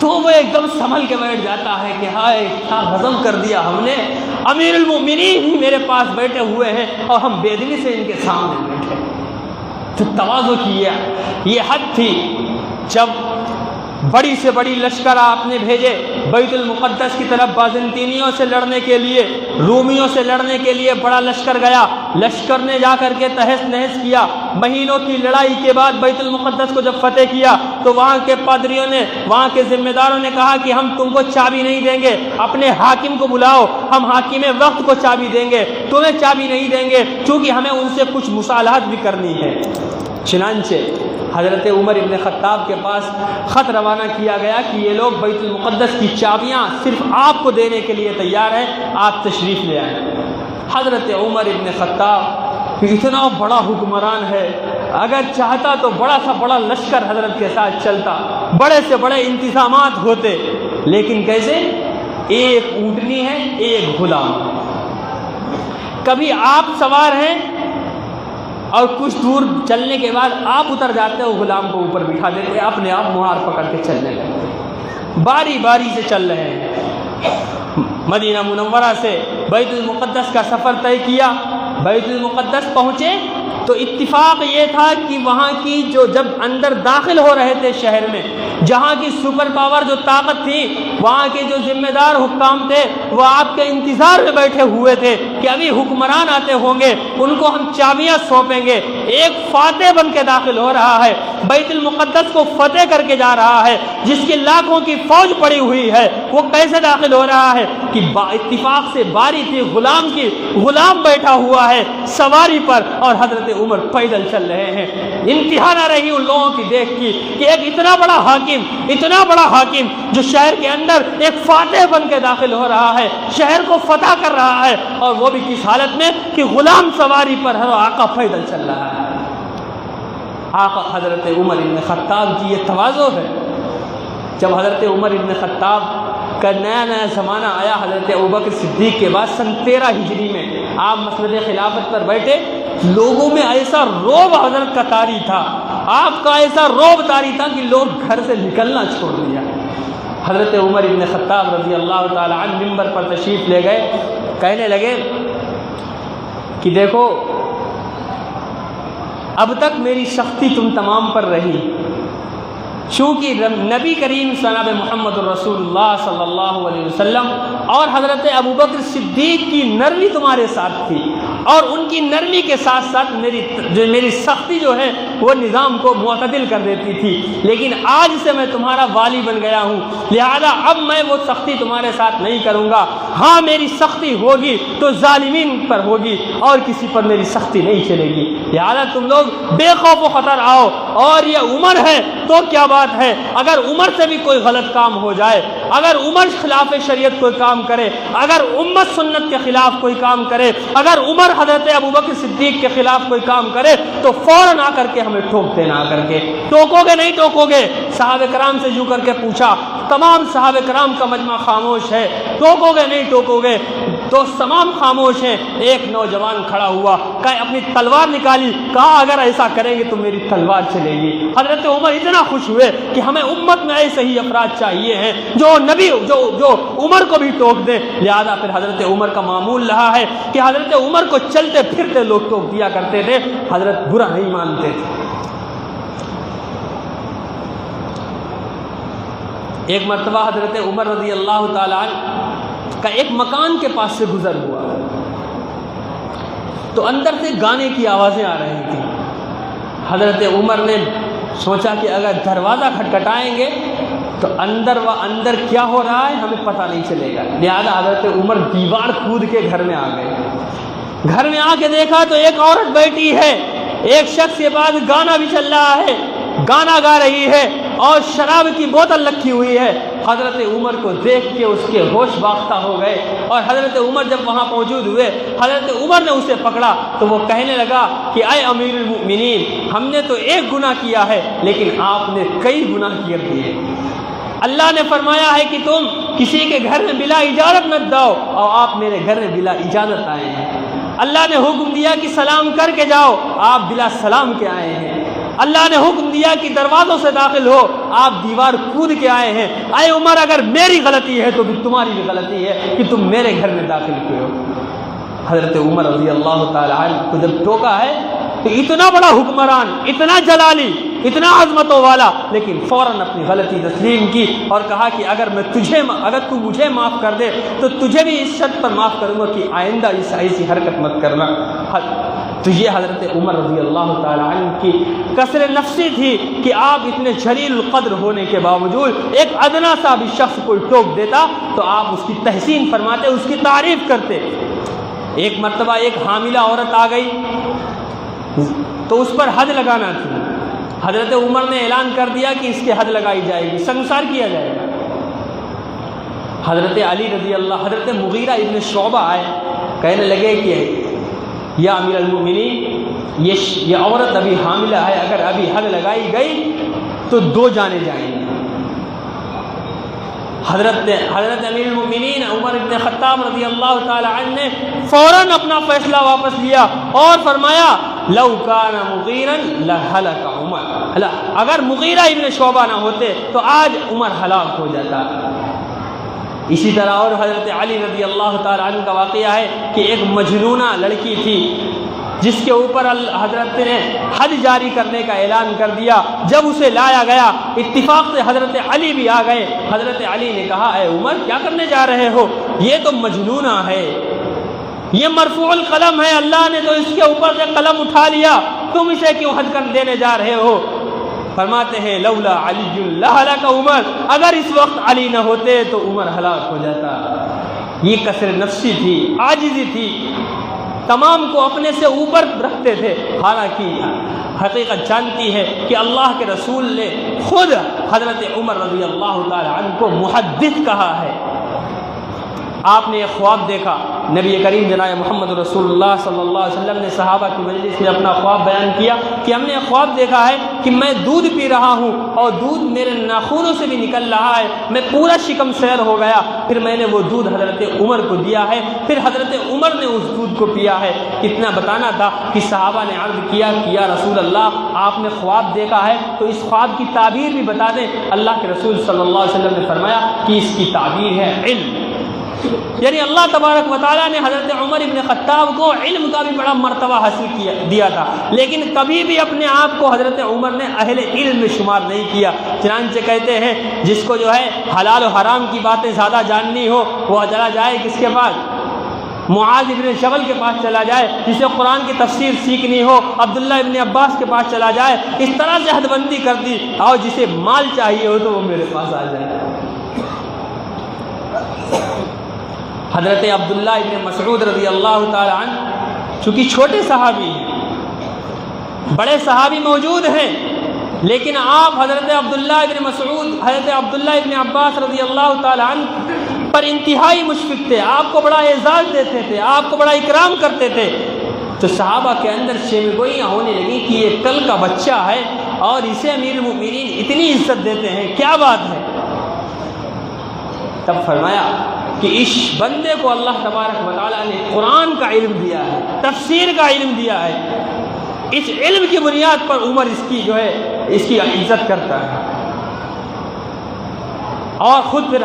تو وہ ایک دم سنبھل کے بیٹھ جاتا ہے کہ ہائے کیا غضب کر دیا ہم نے، امیر المؤمنین ہی میرے پاس بیٹھے ہوئے ہیں اور ہم بے دلی سے ان کے سامنے بیٹھے. تو تواضع کی یہ حد تھی. جب بڑی سے بڑی لشکر آپ نے بھیجے بیت المقدس کی طرف بازنطینیوں سے لڑنے کے لیے، رومیوں سے لڑنے کے لیے بڑا لشکر گیا. لشکر نے جا کر کے تہس نہس کیا. مہینوں کی لڑائی کے بعد بیت المقدس کو جب فتح کیا تو وہاں کے پادریوں نے، وہاں کے ذمہ داروں نے کہا کہ ہم تم کو چابی نہیں دیں گے، اپنے حاکم کو بلاؤ، ہم حاکم وقت کو چابی دیں گے، تمہیں چابی نہیں دیں گے، چونکہ ہمیں ان سے کچھ مصالحت بھی کرنی ہے. چنانچہ حضرت عمر ابن خطاب کے پاس خط روانہ کیا گیا کہ یہ لوگ بیت المقدس کی چابیاں صرف آپ کو دینے کے لیے تیار ہیں، آپ تشریف لے آئیں. حضرت عمر ابن خطاب اتنا بڑا حکمران ہے، اگر چاہتا تو بڑا سا بڑا لشکر حضرت کے ساتھ چلتا، بڑے سے بڑے انتظامات ہوتے، لیکن کیسے؟ ایک اونٹنی ہے، ایک غلام. کبھی آپ سوار ہیں، اور کچھ دور چلنے کے بعد آپ اتر جاتے ہو، غلام کو اوپر بٹھا دیتے، اپنے آپ مہار پکڑ کے چلنے لگتے، باری باری سے چل رہے ہیں۔ مدینہ منورہ سے بیت المقدس کا سفر طے کیا، بیت المقدس پہنچے تو اتفاق یہ تھا کہ وہاں کی جو جب اندر داخل ہو رہے تھے شہر میں، جہاں کی سپر پاور جو طاقت تھی، وہاں کے جو ذمہ دار حکام تھے وہ آپ کے انتظار میں بیٹھے ہوئے تھے کہ ابھی حکمران آتے ہوں گے، ان کو ہم چابیاں سونپیں گے۔ ایک فاتح بن کے داخل ہو رہا ہے، بیت المقدس کو فتح کر کے جا رہا ہے، جس کی لاکھوں کی فوج پڑی ہوئی ہے، وہ کیسے داخل ہو رہا ہے کہ اتفاق سے باری تھی غلام کی، غلام بیٹھا ہوا ہے سواری پر اور حضرت عمر پیدل چل رہے ہیں۔ انتہا نہ رہی ان لوگوں کی دیکھ کی کہ ایک اتنا بڑا حاکم جو شہر کے اندر ایک فاتح بن کے داخل ہو رہا ہے، شہر کو فتح کر رہا ہے، اور وہ بھی کس حالت میں کہ غلام سواری پر ہے، آقا پیدل چل رہا ہے۔ آقا حضرت عمر ابن خطاب کی یہ تواضع ہے۔ جب حضرت عمر ابن خطاب کا نیا زمانہ آیا حضرت ابوبکر صدیق کے بعد سن 13 ہجری میں آپ مسند خلافت پر بیٹھے، لوگوں میں ایسا روب حضرت کا طاری تھا، آپ کا ایسا روب طاری تھا کہ لوگ گھر سے نکلنا چھوڑ دیا۔ حضرت عمر ابن خطاب رضی اللہ تعالی عنہ منبر پر تشریف لے گئے، کہنے لگے کہ دیکھو اب تک میری سختی تم تمام پر رہی، چونکہ نبی کریم جناب محمد الرسول اللہ صلی اللہ علیہ وسلم اور حضرت ابوبکر صدیق کی نرمی تمہارے ساتھ تھی، اور ان کی نرمی کے ساتھ ساتھ میری سختی جو ہے وہ نظام کو معتدل کر دیتی تھی، لیکن آج سے میں تمہارا والی بن گیا ہوں، لہذا اب میں وہ سختی تمہارے ساتھ نہیں کروں گا۔ ہاں میری سختی ہوگی تو ظالمین پر ہوگی اور کسی پر میری سختی نہیں چلے گی، لہذا تم لوگ بے خوف و خطر آؤ۔ اور یہ عمر ہے تو کیا بات ہے، اگر عمر سے بھی کوئی غلط کام ہو جائے، اگر عمر خلاف شریعت کوئی کام کرے، اگر امت سنت کے خلاف کوئی کام کرے، اگر عمر حضرت ابوبکر صدیق کے خلاف کوئی کام کرے تو فوراً آ کر کے ہمیں ٹوک دینا، آ کر کے ٹوکو گے نہیں ٹوکو گے؟ صحابہ کرام سے یوں کر کے پوچھا، تمام صحابہ کرام کا مجمع خاموش ہے، ٹوکو گے نہیں ٹوکو گے؟ تو تمام خاموش ہیں۔ ایک نوجوان کھڑا ہوا، کہا اپنی تلوار نکالی، کہا اگر ایسا کریں گے تو میری تلوار چلے گی۔ حضرت عمر اتنا خوش ہوئے کہ ہمیں امت میں ایسے ہی افراد چاہیے ہیں جو عمر کو بھی ٹوک دیں، لہذا پھر حضرت عمر کا معمول رہا ہے کہ حضرت عمر کو چلتے پھرتے لوگ ٹوک دیا کرتے تھے، حضرت برا نہیں مانتے تھے۔ ایک مرتبہ حضرت عمر رضی اللہ تعالی عنہ کا ایک مکان کے پاس سے گزر ہوا تو اندر سے گانے کی آوازیں آ رہی تھیں۔ حضرت عمر نے سوچا کہ اگر دروازہ کھٹکھٹائیں گے تو اندر کیا ہو رہا ہے ہمیں پتہ نہیں چلے گا، لہذا حضرت عمر دیوار کود کے گھر میں آ گئے۔ گھر میں آ کے دیکھا تو ایک عورت بیٹھی ہے، ایک شخص کے پاس گانا بھی چل رہا ہے، گانا گا رہی ہے اور شراب کی بوتل رکھی ہوئی ہے۔ حضرت عمر کو دیکھ کے اس کے ہوش باختہ ہو گئے، اور حضرت عمر جب وہاں موجود ہوئے، حضرت عمر نے اسے پکڑا تو وہ کہنے لگا کہ اے امیر المؤمنین، ہم نے تو ایک گناہ کیا ہے لیکن آپ نے کئی گناہ کیے دیے۔ اللہ نے فرمایا ہے کہ تم کسی کے گھر میں بلا اجازت مت جاؤ، اور آپ میرے گھر میں بلا اجازت آئے ہیں۔ اللہ نے حکم دیا کہ سلام کر کے جاؤ، آپ بلا سلام کے آئے ہیں۔ اللہ نے حکم دیا کہ دروازوں سے داخل ہو، آپ دیوار کود کے آئے ہیں۔ اے عمر، اگر میری غلطی ہے تو بھی تمہاری بھی غلطی ہے کہ تم میرے گھر میں داخل ہوئے ہو۔ حضرت عمر رضی اللہ تعالی عنہ کو جب ٹوکا ہے تو اتنا بڑا حکمران، اتنا جلالی، اتنا عظمتوں والا، لیکن فوراً اپنی غلطی تسلیم کی اور کہا کہ اگر تو مجھے معاف کر دے تو تجھے بھی اس شرط پر معاف کروں گا کہ آئندہ ایسی حرکت مت کرنا۔ تو یہ حضرت عمر رضی اللہ تعالی عنہ کی کسر نفسی تھی کہ آپ اتنے جلیل القدر ہونے کے باوجود ایک ادنا سا بھی شخص کوئی ٹوک دیتا تو آپ اس کی تحسین فرماتے، اس کی تعریف کرتے۔ ایک مرتبہ ایک حاملہ عورت آ گئی تو اس پر حد لگانا تھی۔ حضرت عمر نے اعلان کر دیا کہ اس کے حد لگائی جائے گی، سنسار کیا جائے گا۔ حضرت علی رضی اللہ، حضرت مغیرہ ابن شعبہ آئے، کہنے لگے کہ یا امیر المؤمنین، یہ عورت ابھی حاملہ ہے، اگر ابھی حد لگائی گئی تو 2 جانیں جائیں گی۔ حضرت امیر المؤمنین عمر ابن خطاب رضی اللہ تعالی عنہ نے فوراً اپنا فیصلہ واپس لیا اور فرمایا لو کان مغیرا لہلک عمر، اگر مغیرہ ابن شعبہ نہ ہوتے تو آج عمر ہلاک ہو جاتا۔ اسی طرح اور حضرت علی رضی اللہ تعالی عنہ کا واقعہ ہے کہ ایک مجنونہ لڑکی تھی جس کے اوپر حضرت نے حد جاری کرنے کا اعلان کر دیا۔ جب اسے لایا گیا اتفاق سے حضرت علی بھی آ گئے۔ حضرت علی نے کہا اے عمر کیا کرنے جا رہے ہو، یہ تو مجنونہ ہے، یہ مرفوع القلم ہے، اللہ نے تو اس کے اوپر سے قلم اٹھا لیا، تم اسے کیوں حد کر دینے جا رہے ہو؟ فرماتے ہیں لولا علی لہلک عمر، اگر اس وقت علی نہ ہوتے تو عمر ہلاک ہو جاتا۔ یہ کسر نفسی تھی، عاجزی تھی، تمام کو اپنے سے اوپر رکھتے تھے، حالانکہ حقیقت جانتی ہے کہ اللہ کے رسول نے خود حضرت عمر رضی اللہ تعالی عنہ کو محدث کہا ہے۔ آپ نے ایک خواب دیکھا، نبی کریم جناب محمد رسول اللہ صلی اللہ علیہ وسلم نے صحابہ کی مجلس میں اپنا خواب بیان کیا کہ ہم نے ایک خواب دیکھا ہے کہ میں دودھ پی رہا ہوں اور دودھ میرے ناخنوں سے بھی نکل رہا ہے، میں پورا شکم سیر ہو گیا، پھر میں نے وہ دودھ حضرت عمر کو دیا ہے، پھر حضرت عمر نے اس دودھ کو پیا ہے۔ اتنا بتانا تھا کہ صحابہ نے عرض کیا کہ یا رسول اللہ آپ نے خواب دیکھا ہے تو اس خواب کی تعبیر بھی بتا دیں۔ اللہ کے رسول صلی اللہ علیہ وسلم نے فرمایا کہ اس کی تعبیر ہے علم، یعنی اللہ تبارک و تعالیٰ نے حضرت عمر ابن خطاب کو علم کا بھی بڑا مرتبہ حاصل دیا تھا، لیکن کبھی بھی اپنے آپ کو حضرت عمر نے اہل علم میں شمار نہیں کیا۔ چنانچہ کہتے ہیں جس کو جو ہے حلال و حرام کی باتیں زیادہ جاننی ہو وہ چلا جائے کس کے پاس، معاذ ابن جبل کے پاس چلا جائے، جسے قرآن کی تفسیر سیکھنی ہو عبداللہ ابن عباس کے پاس چلا جائے، اس طرح سے حد بندی کر دی، اور جسے مال چاہیے ہو تو وہ میرے پاس آ جائے۔ حضرت عبداللہ ابن مسعود رضی اللہ تعالی عنہ چونکہ چھوٹے صحابی ہیں، بڑے صحابی موجود ہیں، لیکن آپ حضرت عبداللہ ابن مسعود، حضرت عبداللہ ابن عباس رضی اللہ تعالی عنہ پر انتہائی مشفق تھے، آپ کو بڑا اعزاز دیتے تھے، آپ کو بڑا اکرام کرتے تھے۔ تو صحابہ کے اندر شیمگوئیاں ہونے لگیں کہ یہ کل کا بچہ ہے اور اسے امیر المؤمنین اتنی عزت دیتے ہیں، کیا بات ہے؟ تب فرمایا کہ اس بندے کو اللہ تبارک و تعالیٰ نے قرآن کا علم دیا ہے، تفسیر کا علم دیا ہے، اس علم کی بنیاد پر عمر اس کی جو ہے اس کی عزت کرتا ہے، اور خود پھر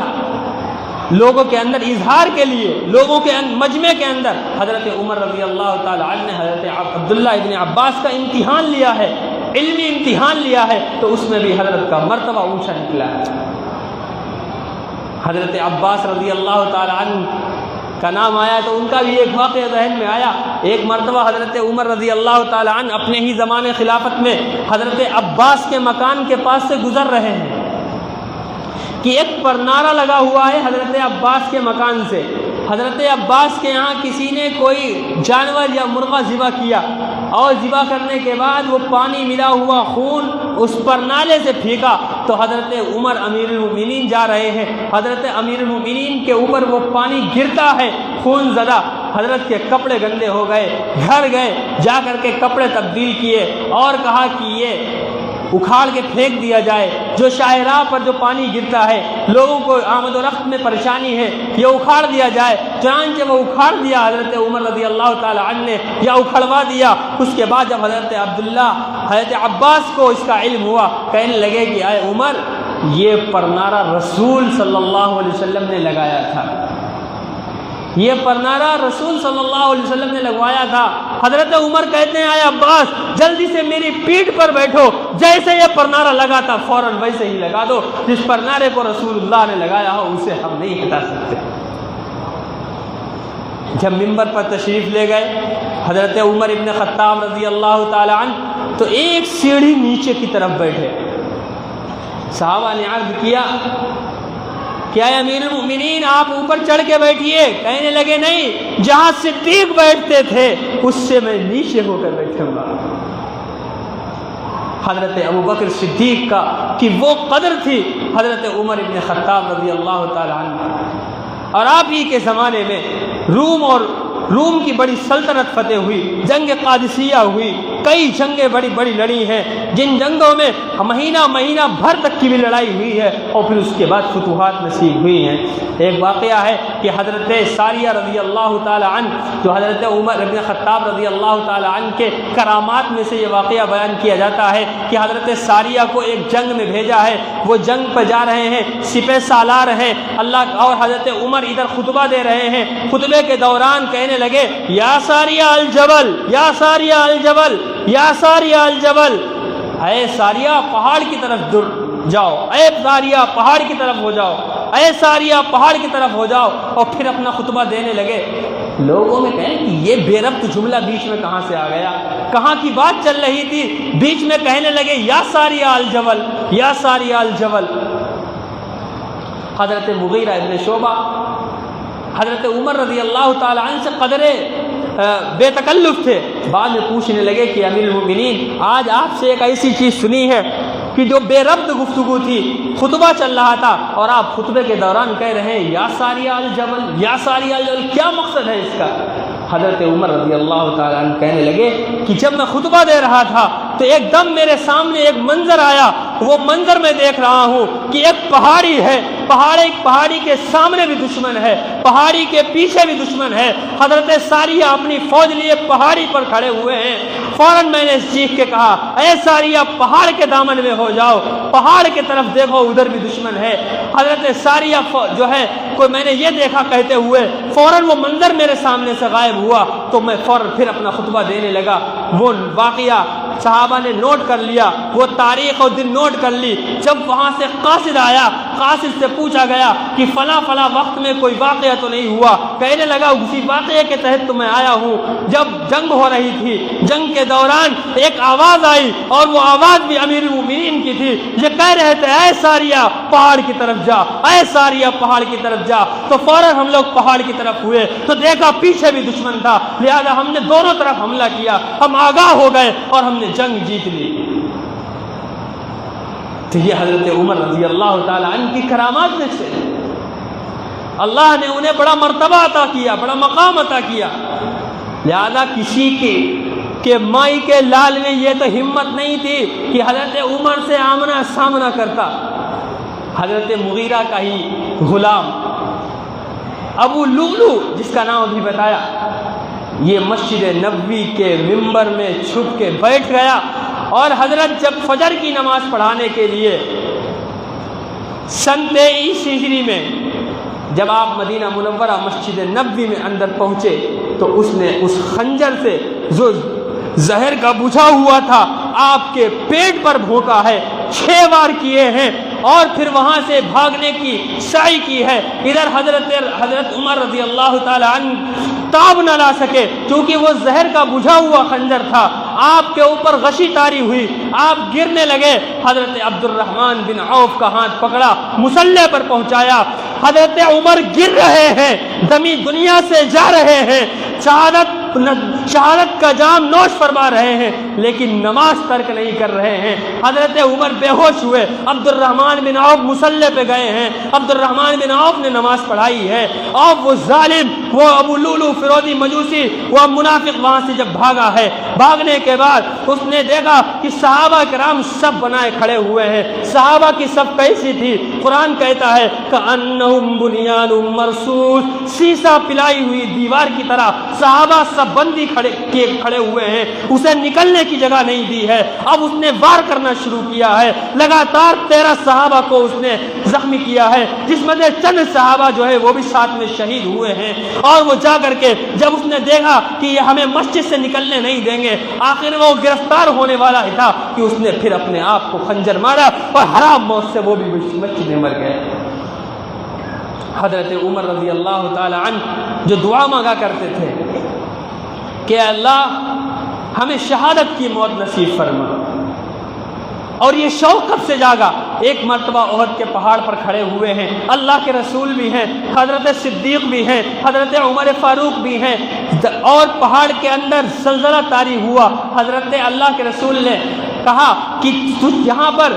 لوگوں کے اندر اظہار کے لیے، لوگوں کے مجمع کے اندر حضرت عمر رضی اللہ تعالی عنہ نے حضرت عبداللہ ابن عباس کا امتحان لیا ہے، علمی امتحان لیا ہے، تو اس میں بھی حضرت کا مرتبہ اونچا نکلا ہے۔ حضرت عباس رضی اللہ تعالی عنہ کا نام آیا تو ان کا بھی ایک واقعہ ذہن میں آیا۔ ایک مرتبہ حضرت عمر رضی اللہ تعالی عنہ اپنے ہی زمانے خلافت میں حضرت عباس کے مکان کے پاس سے گزر رہے ہیں کہ ایک پرنارا لگا ہوا ہے حضرت عباس کے مکان سے۔ حضرت عباس کے یہاں کسی نے کوئی جانور یا مرغہ ذبح کیا، اور ذبح کرنے کے بعد وہ پانی ملا ہوا خون اس پرنالے سے پھینکا، تو حضرت عمر امیر المؤمنین جا رہے ہیں، حضرت امیر المؤمنین کے اوپر وہ پانی گرتا ہے خون زدہ، حضرت کے کپڑے گندے ہو گئے، گھر گئے، جا کر کے کپڑے تبدیل کیے اور کہا کہ یہ اکھاڑ کے پھینک دیا جائے، جو شاہراہ پر جو پانی گرتا ہے، لوگوں کو آمد و رفت میں پریشانی ہے، یہ اکھاڑ دیا جائے۔ چنانچہ وہ اکھاڑ دیا حضرت عمر رضی اللہ تعالی عنہ نے، یا اکھڑوا دیا۔ اس کے بعد جب حضرت عبداللہ حضرت عباس کو اس کا علم ہوا، کہنے لگے کہ اے عمر، یہ پرنارا رسول صلی اللہ علیہ وسلم نے لگایا تھا، یہ پرنارا رسول صلی اللہ علیہ وسلم نے لگوایا تھا۔ حضرت عمر کہتے ہیں اے عباس، جلدی سے میری پیٹھ پر بیٹھو، جیسے یہ پرنارا لگا تھا فوراً ویسے ہی لگا دو، جس پرنارے کو رسول اللہ نے لگایا ہو اسے ہم نہیں ہٹا سکتے۔ جب منبر پر تشریف لے گئے حضرت عمر ابن خطاب رضی اللہ تعالی عنہ، تو ایک سیڑھی نیچے کی طرف بیٹھے۔ صحابہ نے عرض کیا کیا امیر المؤمنین آپ اوپر چڑھ کے بیٹھیے؟ کہنے لگے نہیں، جہاں صدیق بیٹھتے تھے اس سے میں نیچے ہو کر بیٹھوں گا۔ حضرت ابوبکر صدیق کا کہ وہ قدر تھی حضرت عمر ابن خطاب رضی اللہ تعالی عنہ، اور آپ ہی کے زمانے میں روم کی بڑی سلطنت فتح ہوئی، جنگ قادسیہ ہوئی، کئی جنگیں بڑی بڑی لڑی ہیں، جن جنگوں میں مہینہ بھر تک کی بھی لڑائی ہوئی ہے، اور پھر اس کے بعد فتوحات نصیب ہوئی ہیں۔ ایک واقعہ ہے کہ حضرت ساریہ رضی اللہ تعالی عنہ جو حضرت عمر بن خطاب رضی اللہ تعالی عنہ کے کرامات میں سے یہ واقعہ بیان کیا جاتا ہے کہ حضرت ساریہ کو ایک جنگ میں بھیجا ہے، وہ جنگ پہ جا رہے ہیں، سپہ سالار ہیں اللہ، اور حضرت عمر ادھر خطبہ دے رہے ہیں، خطبے کے دوران کہنے لگے یا ساریہ الجبل، یا ساریہ الجبل، یا ساریہ الجبل، اے ساریہ پہاڑ کی طرف جاؤ، اے ساریہ پہاڑ کی طرف ہو جاؤ، اے ساریہ پہاڑ کی طرف ہو جاؤ، اور پھر اپنا خطبہ دینے لگے۔ لوگوں میں کہیں کہ یہ بے ربط جملہ بیچ میں کہاں سے آ گیا، کہاں کی بات چل رہی تھی، بیچ میں کہنے لگے یا ساریہ الجبل، یا ساریہ الجبل۔ حضرت مغیرہ ابن شعبہ حضرت عمر رضی اللہ تعالی عنہ سے قدرے بے تکلف تھے، بعد میں پوچھنے لگے کہ امیر المؤمنین آج آپ سے ایک ایسی چیز سنی ہے کہ جو بے ربط گفتگو تھی، خطبہ چل رہا تھا اور آپ خطبے کے دوران کہہ رہے ہیں یا ساریہ الجبل، یا ساریہ الجبل، کیا مقصد ہے اس کا؟ حضرت عمر رضی اللہ تعالیٰ عنہ کہنے لگے کہ جب میں خطبہ دے رہا تھا تو ایک دم میرے سامنے ایک منظر آیا، وہ منظر میں دیکھ رہا ہوں کہ ایک پہاڑی ہے، پہاڑی کے سامنے بھی دشمن ہے، پہاڑی کے پیچھے بھی دشمن ہے۔ حضرت ساریہ اپنی فوج لیے پہاڑی پر کھڑے ہوئے ہیں۔ فوراً میں نے چیخ کے کہا اے ساریہ پہاڑ کے دامن میں ہو جاؤ، پہاڑ کی طرف دیکھو ادھر بھی دشمن ہے۔ حضرت ساریہ جو ہے کوئی میں نے یہ دیکھا کہتے ہوئے فوراً وہ منظر میرے سامنے سے غائب ہوا، تو میں فوراً پھر اپنا خطبہ دینے لگا۔ وہ واقعہ صحابہ نے نوٹ کر لیا، وہ تاریخ اور دن نوٹ کر لی۔ جب وہاں سے قاصد آیا، قاصد سے پوچھا گیا کہ فلاں فلاں وقت میں کوئی واقعہ تو نہیں ہوا؟ کہنے لگا اسی واقعے کے تحت تو میں آیا ہوں۔ جب جنگ ہو رہی تھی، جنگ کے دوران ایک آواز آئی اور وہ آواز بھی امیر المؤمنین کی تھی، یہ کہہ رہے تھے اے ساریہ پہاڑ کی طرف جا، اے ساریہ پہاڑ کی طرف جا۔ تو فوراً ہم لوگ پہاڑ کی طرف ہوئے تو دیکھا پیچھے بھی دشمن تھا، لہذا ہم نے دونوں طرف حملہ کیا، ہم آگاہ ہو گئے اور ہم نے جنگ جیت لی۔ تو یہ حضرت عمر رضی اللہ تعالی عنہ کی کرامات میں سے اللہ نے انہیں بڑا مرتبہ عطا کیا، بڑا مقام عطا کیا۔ لہذا کسی کے مائی کے لال میں یہ تو ہمت نہیں تھی کہ حضرت عمر سے آمنا سامنا کرتا۔ حضرت مغیرہ کا ہی غلام ابو لؤلؤ جس کا نام ابھی بتایا، یہ مسجد نبوی کے ممبر میں چھپ کے بیٹھ گیا، اور حضرت جب فجر کی نماز پڑھانے کے لیے سن 23 ہجری میں جب آپ مدینہ منورہ مسجد نبوی میں اندر پہنچے تو اس نے اس خنجر سے جو زہر کا بجھا ہوا تھا آپ کے پیٹ پر بھونکا ہے، 6 بار کیے ہیں، اور پھر وہاں سے بھاگنے کی سعی کی ہے۔ ادھر حضرت عمر رضی اللہ تعالی عنہ تاب نہ لا سکے کیونکہ وہ زہر کا بجھا ہوا خنجر تھا، آپ کے اوپر غشی تاری ہوئی، آپ گرنے لگے۔ حضرت عبد الرحمن بن عوف کا ہاتھ پکڑا، مصلی پر پہنچایا۔ حضرت عمر گر رہے ہیں، دمی دنیا سے جا رہے ہیں، شہادت کا جام نوش فرما رہے ہیں، لیکن نماز ترک نہیں کر رہے ہیں۔ حضرت عمر بے ہوش ہوئے، عبد الرحمن بن عوف مصلی پہ گئے ہیں، عبد الرحمن بن عوف نے نماز پڑھائی ہے، اور وہ ظالم، وہ ابو لؤلؤ فیروزی مجوسی، وہ منافق وہاں سے جب بھاگا ہے، بھاگنے کے بعد اس نے دیکھا کہ صحابہ کرام سب بنائے کھڑے ہوئے ہیں۔ صحابہ کی سب کیسی تھی؟ قرآن کہتا ہے کأنہم بنیان مرصوص، سیسا پلائی ہوئی دیوار کی طرح صحابہ سب بندی کھڑے ہوئے ہیں، اسے نکلنے کی جگہ نہیں دی ہے۔ اب اس نے وار کرنا شروع کیا ہے، لگاتار 13 صحابہ کو اس نے زخمی کیا ہے، جس میں سے چند صحابہ جو ہے وہ بھی ساتھ میں شہید ہوئے ہیں۔ اور وہ جا کر کے جب اس نے دیکھا کہ یہ ہمیں مسجد سے نکلنے نہیں دیں گے، آخر وہ گرفتار ہونے والا ہی تھا کہ اس نے پھر اپنے آپ کو خنجر مارا اور حرام موت سے وہ بھی مسجد میں مر گئے۔ حضرت عمر رضی اللہ تعالی عنہ جو دعا مانگا کرتے تھے کہ اللہ ہمیں شہادت کی موت نصیب فرما، اور یہ شوق کب سے جاگا؟ ایک مرتبہ احد کے پہاڑ پر کھڑے ہوئے ہیں، اللہ کے رسول بھی ہیں، حضرت صدیق بھی ہیں، حضرت عمر فاروق بھی ہیں، اور پہاڑ کے اندر زلزلہ طاری ہوا۔ حضرت اللہ کے رسول نے کہا کہ یہاں پر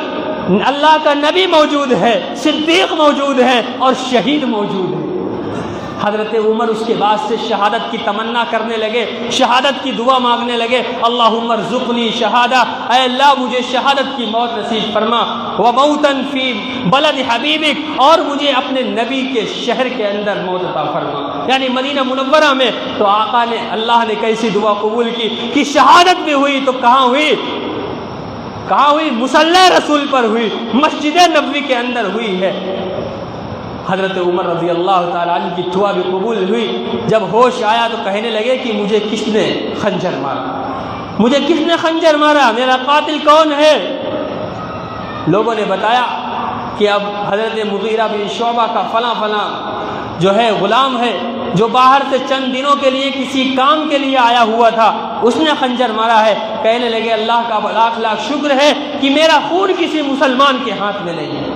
اللہ کا نبی موجود ہے، صدیق موجود ہے اور شہید موجود ہے۔ حضرت عمر اس کے بعد سے شہادت کی تمنا کرنے لگے، شہادت کی دعا مانگنے لگے، اللہم ارزقنی شہادہ، اے اللہ مجھے شہادت کی موت نصیب فرما، وموتا فی بلد حبیبک، اور مجھے اپنے نبی کے شہر کے اندر موت عطا فرما، یعنی مدینہ منورہ میں۔ تو آقا نے، اللہ نے کیسی دعا قبول کی کہ شہادت بھی ہوئی تو کہاں ہوئی؟ کہاں ہوئی؟ مصلی رسول پر ہوئی، مسجد نبوی کے اندر ہوئی ہے۔ حضرت عمر رضی اللہ تعالیٰ عنہ کی دعا بھی قبول ہوئی۔ جب ہوش آیا تو کہنے لگے کہ مجھے کس نے خنجر مارا، مجھے کس نے خنجر مارا، میرا قاتل کون ہے؟ لوگوں نے بتایا کہ اب حضرت مغیرہ بن شعبہ کا فلاں فلاں جو ہے غلام ہے، جو باہر سے چند دنوں کے لیے کسی کام کے لیے آیا ہوا تھا، اس نے خنجر مارا ہے۔ کہنے لگے اللہ کا لاکھ لاکھ شکر ہے کہ میرا خون کسی مسلمان کے ہاتھ میں نہیں ہے۔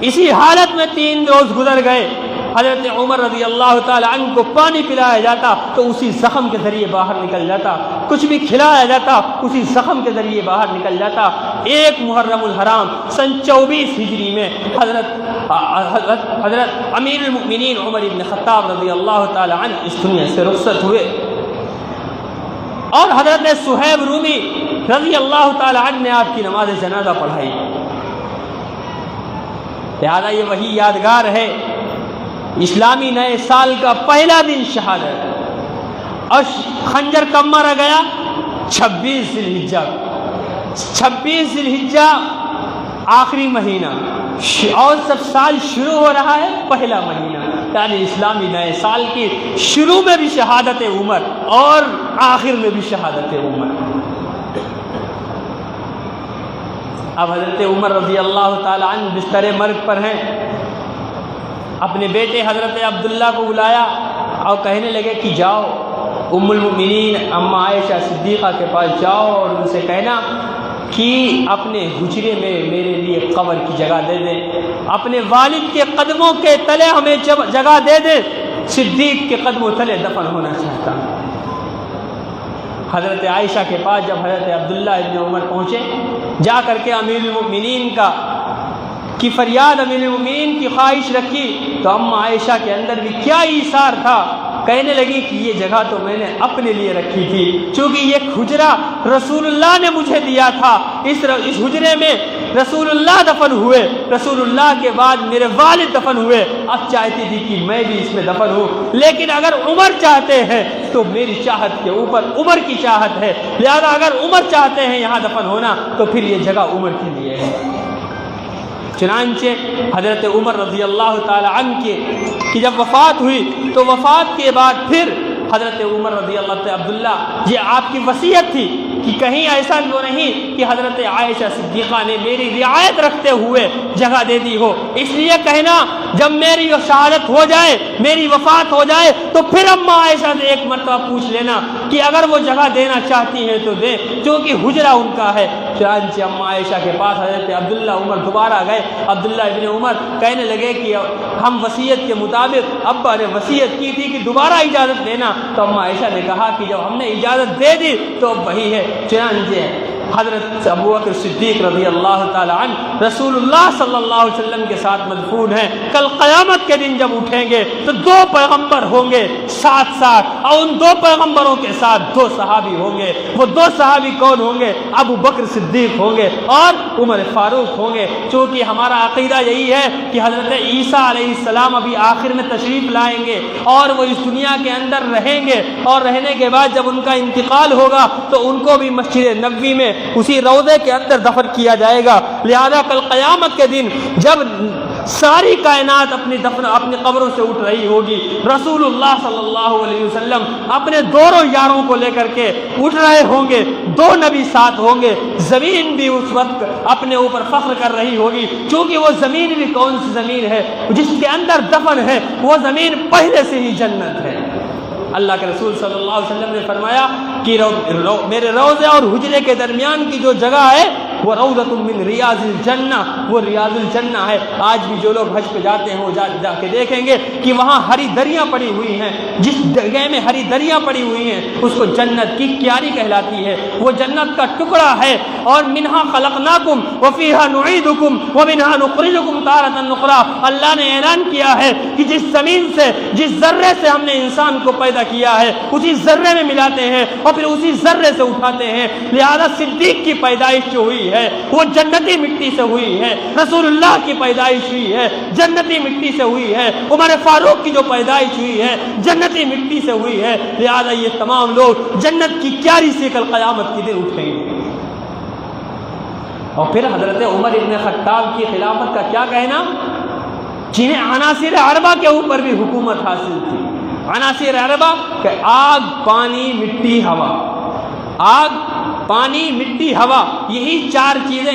اسی حالت میں 3 روز گزر گئے۔ حضرت عمر رضی اللہ تعالی عنہ کو پانی پلایا جاتا تو اسی زخم کے ذریعے باہر نکل جاتا، کچھ بھی کھلایا جاتا اسی زخم کے ذریعے باہر نکل جاتا۔ 1 محرم الحرام سن 24 ہجری میں حضرت امیر المؤمنین عمر بن خطاب رضی اللہ تعالی عنہ اس دنیا سے رخصت ہوئے، اور حضرت صہیب رومی رضی اللہ تعالی عنہ نے آپ کی نماز جنازہ پڑھائی۔ لہذا یہ وہی یادگار ہے، اسلامی نئے سال کا پہلا دن شہادت، اور خنجر کب مارا گیا؟ 26 ذی الحجہ، 26 ذی الحجہ آخری مہینہ، اور سب سال شروع ہو رہا ہے پہلا مہینہ، یعنی اسلامی نئے سال کی شروع میں بھی شہادت عمر اور آخر میں بھی شہادت عمر۔ اب حضرت عمر رضی اللہ تعالی عنہ بستر مرگ پر ہیں، اپنے بیٹے حضرت عبداللہ کو بلایا اور کہنے لگے کہ جاؤ ام المؤمنین اما عائشہ صدیقہ کے پاس جاؤ اور ان سے کہنا کہ اپنے حجرے میں میرے لیے قبر کی جگہ دے دیں، اپنے والد کے قدموں کے تلے ہمیں جگہ دے دیں، صدیق کے قدموں تلے دفن ہونا چاہتا ہوں۔ حضرت عائشہ کے پاس جب حضرت عبداللہ ابن عمر پہنچے، جا کر کے امیر المؤمنین کی فریاد، امیر المؤمنین کی خواہش رکھی، تو اما عائشہ کے اندر بھی کیا ایثار تھا، کہنے لگی کہ یہ جگہ تو میں نے اپنے لیے رکھی تھی، چونکہ یہ حجرہ رسول اللہ نے مجھے دیا تھا، اس حجرے میں رسول اللہ دفن ہوئے، رسول اللہ کے بعد میرے والد دفن ہوئے، اب چاہتی تھی کہ میں بھی اس میں دفن ہوں، لیکن اگر عمر چاہتے ہیں تو میری چاہت کے اوپر عمر کی چاہت ہے، لہذا اگر عمر چاہتے ہیں یہاں دفن ہونا تو پھر یہ جگہ عمر کے لیے ہے۔ چنانچہ حضرت عمر رضی اللہ تعالی عنہ کی جب وفات ہوئی تو وفات کے بعد پھر حضرت عمر رضی اللہ تعالی عبداللہ، یہ آپ کی وصیت تھی کہ کہیں ایسا تو نہیں کہ حضرت عائشہ صدیقہ نے میری رعایت رکھتے ہوئے جگہ دے دی ہو، اس لیے کہنا جب میری شہادت ہو جائے، میری وفات ہو جائے تو پھر اما عائشہ سے ایک مرتبہ پوچھ لینا کہ اگر وہ جگہ دینا چاہتی ہیں تو دیں، کیونکہ حجرہ ان کا ہے۔ چنانچہ اما عائشہ کے پاس حضرت عبداللہ عمر دوبارہ گئے، عبداللہ ابن عمر کہنے لگے کہ ہم وصیت کے مطابق، ابا نے وصیت کی تھی کہ دوبارہ اجازت دینا، تو اما عائشہ نے کہا کہ جب ہم نے اجازت دے دی تو اب وہی ہے۔ چنانچہ حضرت ابو بکر صدیق رضی اللہ تعالی عنہ رسول اللہ صلی اللہ علیہ وسلم کے ساتھ مدفون ہیں، کل قیامت کے دن جب اٹھیں گے تو 2 پیغمبر ہوں گے ساتھ ساتھ، اور ان 2 پیغمبروں کے ساتھ 2 صحابی ہوں گے۔ وہ 2 صحابی کون ہوں گے؟ ابو بکر صدیق ہوں گے اور عمر فاروق ہوں گے، چونکہ ہمارا عقیدہ یہی ہے کہ حضرت عیسیٰ علیہ السلام ابھی آخر میں تشریف لائیں گے اور وہ اس دنیا کے اندر رہیں گے، اور رہنے کے بعد جب ان کا انتقال ہوگا تو ان کو بھی مسجد نبوی میں اسی روضے کے اندر دفن کیا جائے گا۔ لہذا کل قیامت کے دن جب ساری کائنات اپنی قبروں سے اٹھ رہی ہوگی، رسول اللہ صلی اللہ علیہ وسلم اپنے 2 یاروں کو لے کر کے اٹھ رہے ہوں گے، 2 نبی ساتھ ہوں گے، زمین بھی اس وقت اپنے اوپر فخر کر رہی ہوگی، کیونکہ وہ زمین بھی کون سی زمین ہے جس کے اندر دفن ہے، وہ زمین پہلے سے ہی جنت ہے۔ اللہ کے رسول صلی اللہ علیہ وسلم نے فرمایا کہ میرے روضے اور حجرے کے درمیان کی جو جگہ ہے وہ روضۃ من ریاض الجنہ، وہ ریاض الجنہ ہے۔ آج بھی جو لوگ حج پہ جاتے ہیں وہ جا کے دیکھیں گے کہ وہاں ہری دریاں پڑی ہوئی ہیں، جس جگہ میں ہری دریاں پڑی ہوئی ہیں اس کو جنت کی کیاری کہلاتی ہے، وہ جنت کا ٹکڑا ہے۔ اور منہا خلقناکم وفیہا نعیدکم ومنہا نخرجکم تارۃ اخری، اللہ نے اعلان کیا ہے کہ جس زمین سے، جس ذرے سے ہم نے انسان کو پیدا کیا ہے اسی ذرے میں ملاتے ہیں اور پھر اسی ذرے سے اٹھاتے ہیں۔ لہذا صدیق کی پیدائش جو ہوئی ہے وہ جنتی مٹی سے ہوئی ہے، رسول اللہ کی پیدائش ہوئی ہے جنتی مٹی سے ہوئی ہے، عمر فاروق کی جو پیدائش ہوئی ہے جنتی مٹی سے ہوئی ہے۔ لہذا یہ تمام لوگ جنت کی کیاری سے کل قیامت کے دن اٹھیں گے۔ اور پھر حضرت عمر ابن خطاب کی خلافت کا کیا کہنا، جنہیں عناصر اربعہ کے اوپر بھی حکومت حاصل تھی۔ عناصر اربعہ کہ آگ، پانی، مٹی، ہوا۔ آگ، پانی، مٹی، ہوا، یہی چار چیزیں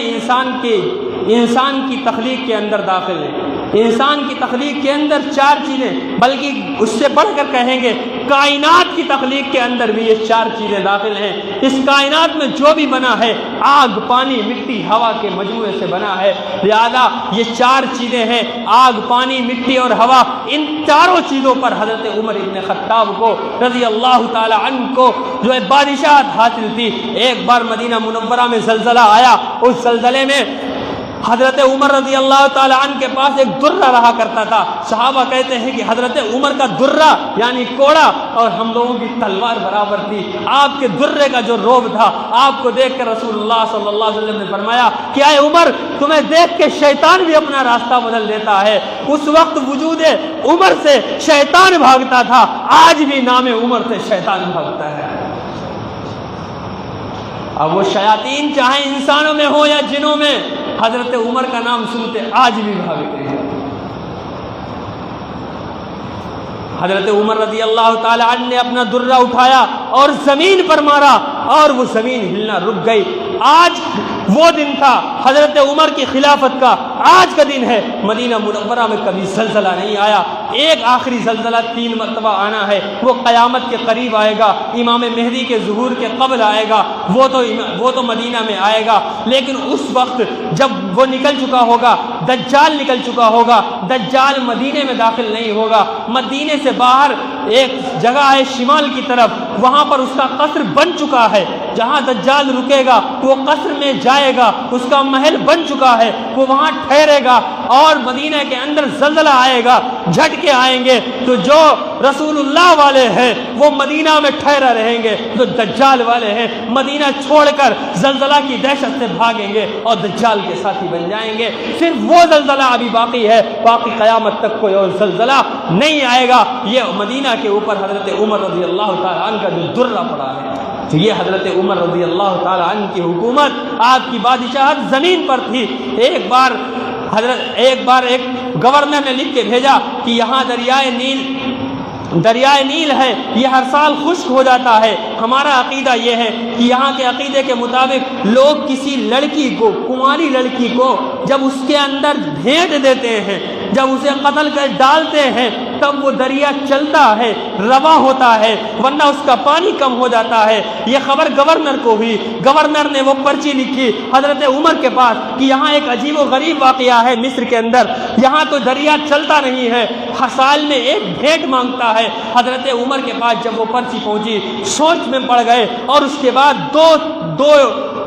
انسان کی تخلیق کے اندر داخل ہیں۔ انسان کی تخلیق کے اندر چار چیزیں، بلکہ اس سے بڑھ کر کہیں گے کائنات کی تخلیق کے اندر بھی یہ چار چیزیں داخل ہیں۔ اس کائنات میں جو بھی بنا ہے آگ، پانی، مٹی، ہوا کے مجموعے سے بنا ہے۔ لہذا یہ چار چیزیں ہیں، آگ، پانی، مٹی اور ہوا۔ ان چاروں چیزوں پر حضرت عمر ابن خطاب کو رضی اللہ تعالی عنہ کو جو ہے بادشاہت حاصل تھی۔ ایک بار مدینہ منورہ میں زلزلہ آیا، اس زلزلے میں حضرت عمر رضی اللہ تعالی عنہ کے پاس ایک درہ رہا کرتا تھا۔ صحابہ کہتے ہیں کہ حضرت عمر کا درہ یعنی کوڑا اور ہم لوگوں کی تلوار برابر تھی۔ آپ کے درے کا جو روب تھا، آپ کو دیکھ کر رسول اللہ صلی اللہ علیہ وسلم نے فرمایا کہ اے عمر، تمہیں دیکھ کے شیطان بھی اپنا راستہ بدل دیتا ہے۔ اس وقت وجود عمر سے شیطان بھاگتا تھا، آج بھی نام عمر سے شیطان بھاگتا ہے۔ اب وہ شیاطین چاہے انسانوں میں ہو یا جنوں میں، حضرت عمر کا نام سنتے آج بھی بھاگتے ہیں۔ حضرت عمر رضی اللہ تعالی عنہ نے اپنا درہ اٹھایا اور زمین پر مارا اور وہ زمین ہلنا رک گئی۔ آج وہ دن تھا حضرت عمر کی خلافت کا، آج کا دن ہے۔ مدینہ منورہ میں کبھی زلزلہ نہیں آیا۔ ایک آخری زلزلہ 3 مرتبہ آنا ہے، وہ قیامت کے قریب آئے گا، امام مہدی کے ظہور کے قبل آئے گا، وہ تو مدینہ میں آئے گا۔ لیکن اس وقت جب وہ نکل چکا ہوگا، دجال نکل چکا ہوگا، دجال مدینے میں داخل نہیں ہوگا۔ مدینے سے باہر ایک جگہ ہے شمال کی طرف، وہاں پر اس کا قصر بن چکا ہے۔ جہاں دجال رکے گا وہ قصر میں جائے گا، اس کا محل بن چکا ہے، وہ وہاں ٹھہرے گا اور مدینہ کے اندر زلزلہ آئے گا، جھٹکے آئیں گے تو جو رسول اللہ والے ہیں وہ مدینہ میں ٹھہرا رہیں گے، جو دجال والے ہیں مدینہ چھوڑ کر زلزلہ کی دہشت سے بھاگیں گے اور دجال کے ساتھی بن جائیں گے۔ صرف وہ زلزلہ ابھی باقی ہے، باقی قیامت تک کوئی اور زلزلہ نہیں آئے گا۔ یہ مدینہ کے اوپر حضرت عمر رضی اللہ تعالی عنہ کا جو درہ پڑا ہے، تو یہ حضرت عمر رضی اللہ تعالی عنہ کی حکومت، آپ کی بادشاہت زمین پر تھی۔ ایک بار ایک گورنر نے لکھ کے بھیجا کہ یہاں دریائے نیل ہے، یہ ہر سال خشک ہو جاتا ہے۔ ہمارا عقیدہ یہ ہے کہ یہاں کے عقیدے کے مطابق لوگ کسی لڑکی کو، کنواری لڑکی کو جب اس کے اندر بھیج دیتے ہیں، جب اسے قتل کر ڈالتے ہیں، تب وہ دریا چلتا ہے، رواں ہوتا ہے، ورنہ اس کا پانی کم ہو جاتا ہے۔ یہ خبر گورنر کو ہوئی، گورنر نے وہ پرچی لکھی حضرت عمر کے پاس کہ یہاں ایک عجیب و غریب واقعہ ہے مصر کے اندر، یہاں تو دریا چلتا نہیں ہے، ہر سال میں ایک بھیٹ مانگتا ہے۔ حضرت عمر کے پاس جب وہ پرچی پہنچی، سوچ میں پڑ گئے اور اس کے بعد دو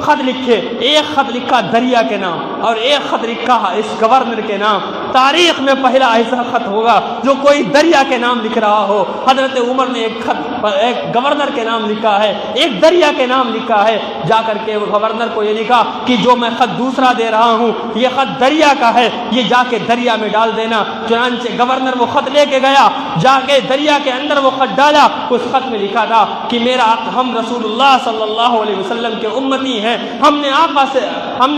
خط لکھے، ایک خط لکھا دریا کے نام اور ایک خط لکھا اس گورنر کے نام۔ تاریخ میں پہلا ایسا خط ہوگا جو کوئی دریا کے نام لکھ رہا ہو۔ حضرت عمر نے ایک گورنر کے نام لکھا ہے، ایک دریا کے نام لکھا ہے۔ جا کر کے گورنر کو یہ لکھا کہ جو میں خط دوسرا دے رہا ہوں یہ خط دریا کا ہے، یہ جا کے دریا میں ڈال دینا۔ چنانچہ گورنر وہ خط لے کے گیا، جا کے دریا کے اندر وہ خط ڈالا۔ اس خط میں لکھا تھا کہ ہم رسول اللہ صلی اللہ علیہ وسلم کے امتی ہیں، ہم نے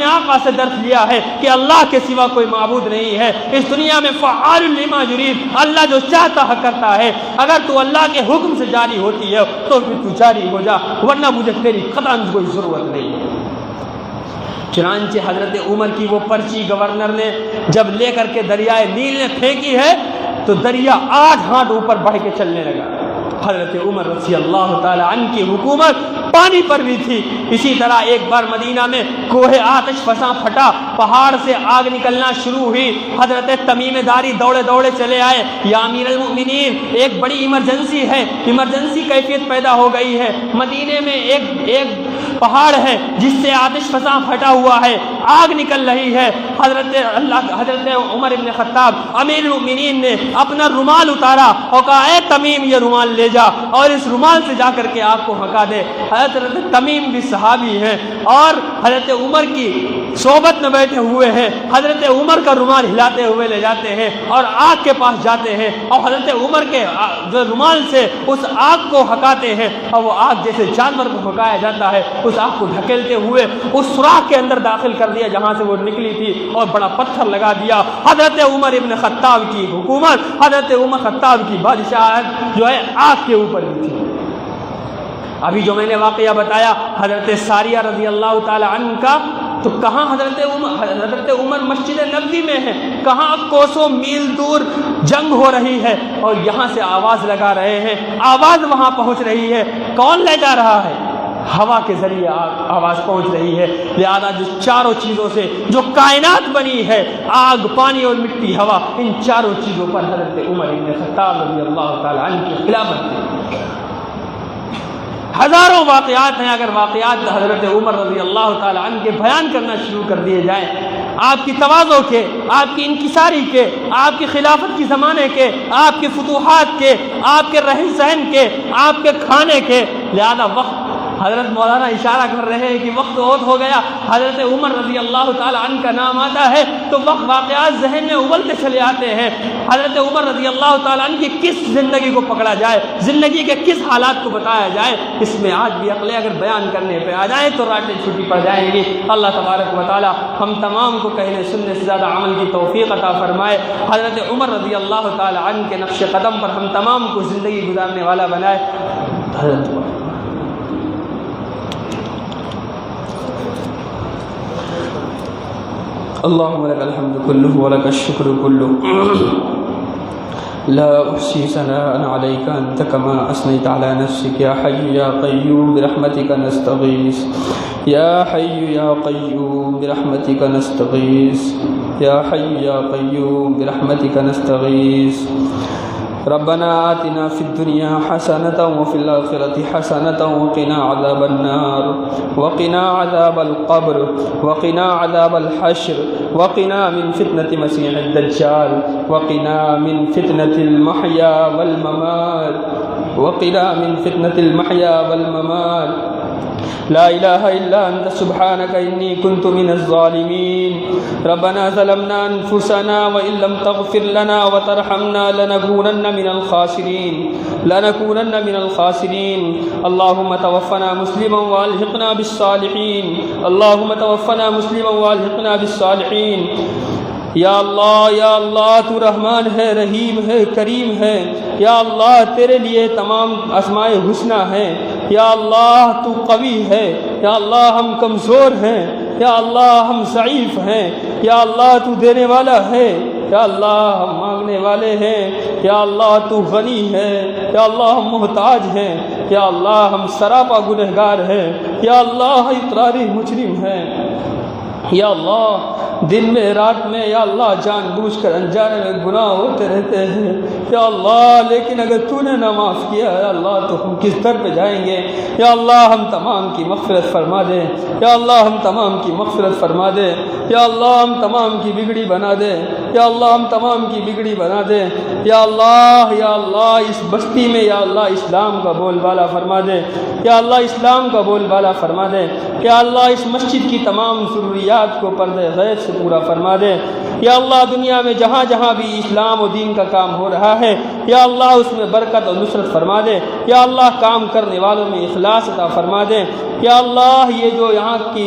آقا سے درس لیا ہے کہ اللہ کے سوا کوئی معبود نہیں ہے، اس دنیا میں فعال لما یرید، اللہ جو چاہتا ہے کرتا ہے، اگر تو اللہ کے حکم سے جاری ہوتی ہے تو پھر تو جاری ہو جا، ورنہ مجھے تیری قطعاً کوئی ضرورت نہیں ہے۔ چنانچہ حضرت عمر کی وہ پرچی گورنر نے جب لے کر کے دریائے نیل نے پھینکی ہے تو دریا 8 ہاتھ اوپر بڑھ کے چلنے لگا۔ حضرت عمر رضی اللہ تعالی عنہ کی حکومت پانی پر بھی تھی۔ اسی طرح ایک بار مدینہ میں کوہ آتش فساں پھٹا، پہاڑ سے آگ نکلنا شروع ہوئی۔ حضرت تمیم داری دوڑے دوڑے چلے آئے، یا امیر المؤمنین ایک بڑی ایمرجنسی ہے، ایمرجنسی کیفیت پیدا ہو گئی ہے، مدینے میں ایک پہاڑ ہے جس سے آتش فساں پھٹا ہوا ہے، آگ نکل رہی ہے۔ حضرت عمر بن خطاب امیر المؤمنین نے اپنا رومال اتارا اور کہا اے تمیم یہ رومال لے جا اور اس رومال سے جا کر کے آگ کو ہکا دے۔ حضرت تمیم بھی صحابی ہیں اور حضرت عمر کی صحبت میں بیٹھے ہوئے ہیں، حضرت عمر کا رومال ہلاتے ہوئے لے جاتے ہیں اور آگ کے پاس جاتے ہیں اور حضرت عمر کے جو رومال سے اس آگ کو ہکاتے ہیں، اور وہ آگ جیسے جانور کو ہکایا جاتا ہے اس آگ کو ڈھکیلتے ہوئے اس سوراخ کے اندر داخل کر دیا جہاں سے وہ نکلی تھی اور بڑا پتھر لگا دیا۔ حضرت عمر ابن خطاب کی حکومت، حضرت عمر خطاب کی بادشاہت جو ہے آگ کے اوپر بھی تھی۔ ابھی جو میں نے واقعہ بتایا حضرت ساریہ رضی اللہ تعالی عنہ کا، تو کہاں حضرت عمر مسجد نبوی میں ہے، کہاں کوسوں میل دور جنگ ہو رہی ہے اور یہاں سے آواز لگا رہے ہیں، آواز وہاں پہنچ رہی ہے، کون لے جا رہا ہے؟ ہوا کے ذریعے آواز پہنچ رہی ہے۔ لہذا جو چاروں چیزوں سے جو کائنات بنی ہے، آگ، پانی اور مٹی، ہوا، ان چاروں چیزوں پر حضرت عمر بن خطاب رضی اللہ تعالی عنہ کی خلافت تھی۔ ہزاروں واقعات ہیں، اگر واقعات حضرت عمر رضی اللہ تعالی عنہ کے بیان کرنا شروع کر دیے جائیں، آپ کی تواضع کے، آپ کی انکساری کے، آپ کی خلافت کی زمانے کے، آپ کے فتوحات کے، آپ کے رہن سہن کے، آپ کے کھانے کے، لہذا وقت حضرت مولانا اشارہ کر رہے ہیں کہ وقت بہت ہو گیا۔ حضرت عمر رضی اللہ تعالی عنہ کا نام آتا ہے تو وقت واقعات ذہن میں ابلتے چلے آتے ہیں۔ حضرت عمر رضی اللہ تعالی عنہ کی کس زندگی کو پکڑا جائے، زندگی کے کس حالات کو بتایا جائے، اس میں آج بھی عقلیں اگر بیان کرنے پہ آ جائیں تو راتیں چھٹی پڑ جائیں گی۔ اللہ تبارک و تعالی ہم تمام کو کہنے سننے سے زیادہ عمل کی توفیق عطا فرمائے۔ حضرت عمر رضی اللہ تعالی عنہ کے نقش قدم پر ہم تمام کو زندگی گزارنے والا بنائے۔ حضرت اللهم لك الحمد كله ولك الشكر كله لا أحصي ثناء عليك أنت كما أثنيت على نفسك يا حي يا قيوم برحمتك نستغيث يا حي يا قيوم برحمتك نستغيث يا حي يا قيوم برحمتك نستغيث ربنا آتنا في الدنيا حسنة وفي الآخرة حسنة وقنا عذاب النار وقنا عذاب القبر وقنا عذاب الحشر وقنا من فتنة مسيح الدجال وقنا من فتنة المحيا والممات وقنا من فتنة المحيا والممات لا إله إلا أنت سبحانك إني كنت من الظالمين ربنا ظلمنا أنفسنا وإن لم تغفر لنا وترحمنا لنكونن من الخاسرين اللهم توفنا مسلما وألحقنا بالصالحين اللهم توفنا مسلما وألحقنا بالصالحين یا اللہ تو رحمان ہے، رحیم ہے، کریم ہے، یا اللہ تیرے لیے تمام اسماء حسنہ ہیں، یا اللہ تو قوی ہے، یا اللہ ہم کمزور ہیں، یا اللہ ہم ضعیف ہیں، یا اللہ تو دینے والا ہے، یا اللہ ہم مانگنے والے ہیں، یا اللہ تو غنی ہے، یا اللہ ہم محتاج ہیں، یا اللہ ہم سراپا گنہگار ہیں، یا اللہ اقراری مجرم ہیں، یا اللہ دن میں رات میں یا اللہ جان بوجھ کر انجانے میں گناہ ہوتے رہتے ہیں یا اللہ، لیکن اگر تو نے نہ معاف کیا یا اللہ تو ہم کس در پہ جائیں گے؟ یا اللہ ہم تمام کی مغفرت فرما دے، یا اللہ ہم تمام کی مغفرت فرما دے، یا اللہ ہم تمام کی بگڑی بنا دے، یا اللہ ہم تمام کی بگڑی بنا دے، یا اللہ اس بستی میں یا اللہ اسلام کا بول بالا فرما دے، یا اللہ اسلام کا بول بالا فرما دے، یا اللہ اس مسجد کی تمام ضروریات کو پردہ غیب سے پورا فرما دے، یا اللہ دنیا میں جہاں جہاں بھی اسلام و دین کا کام ہو رہا ہے یا اللہ اس میں برکت اور نصرت فرما دے، یا اللہ کام کرنے والوں میں اخلاص عطا فرما دے، یا اللہ یہ جو یہاں کی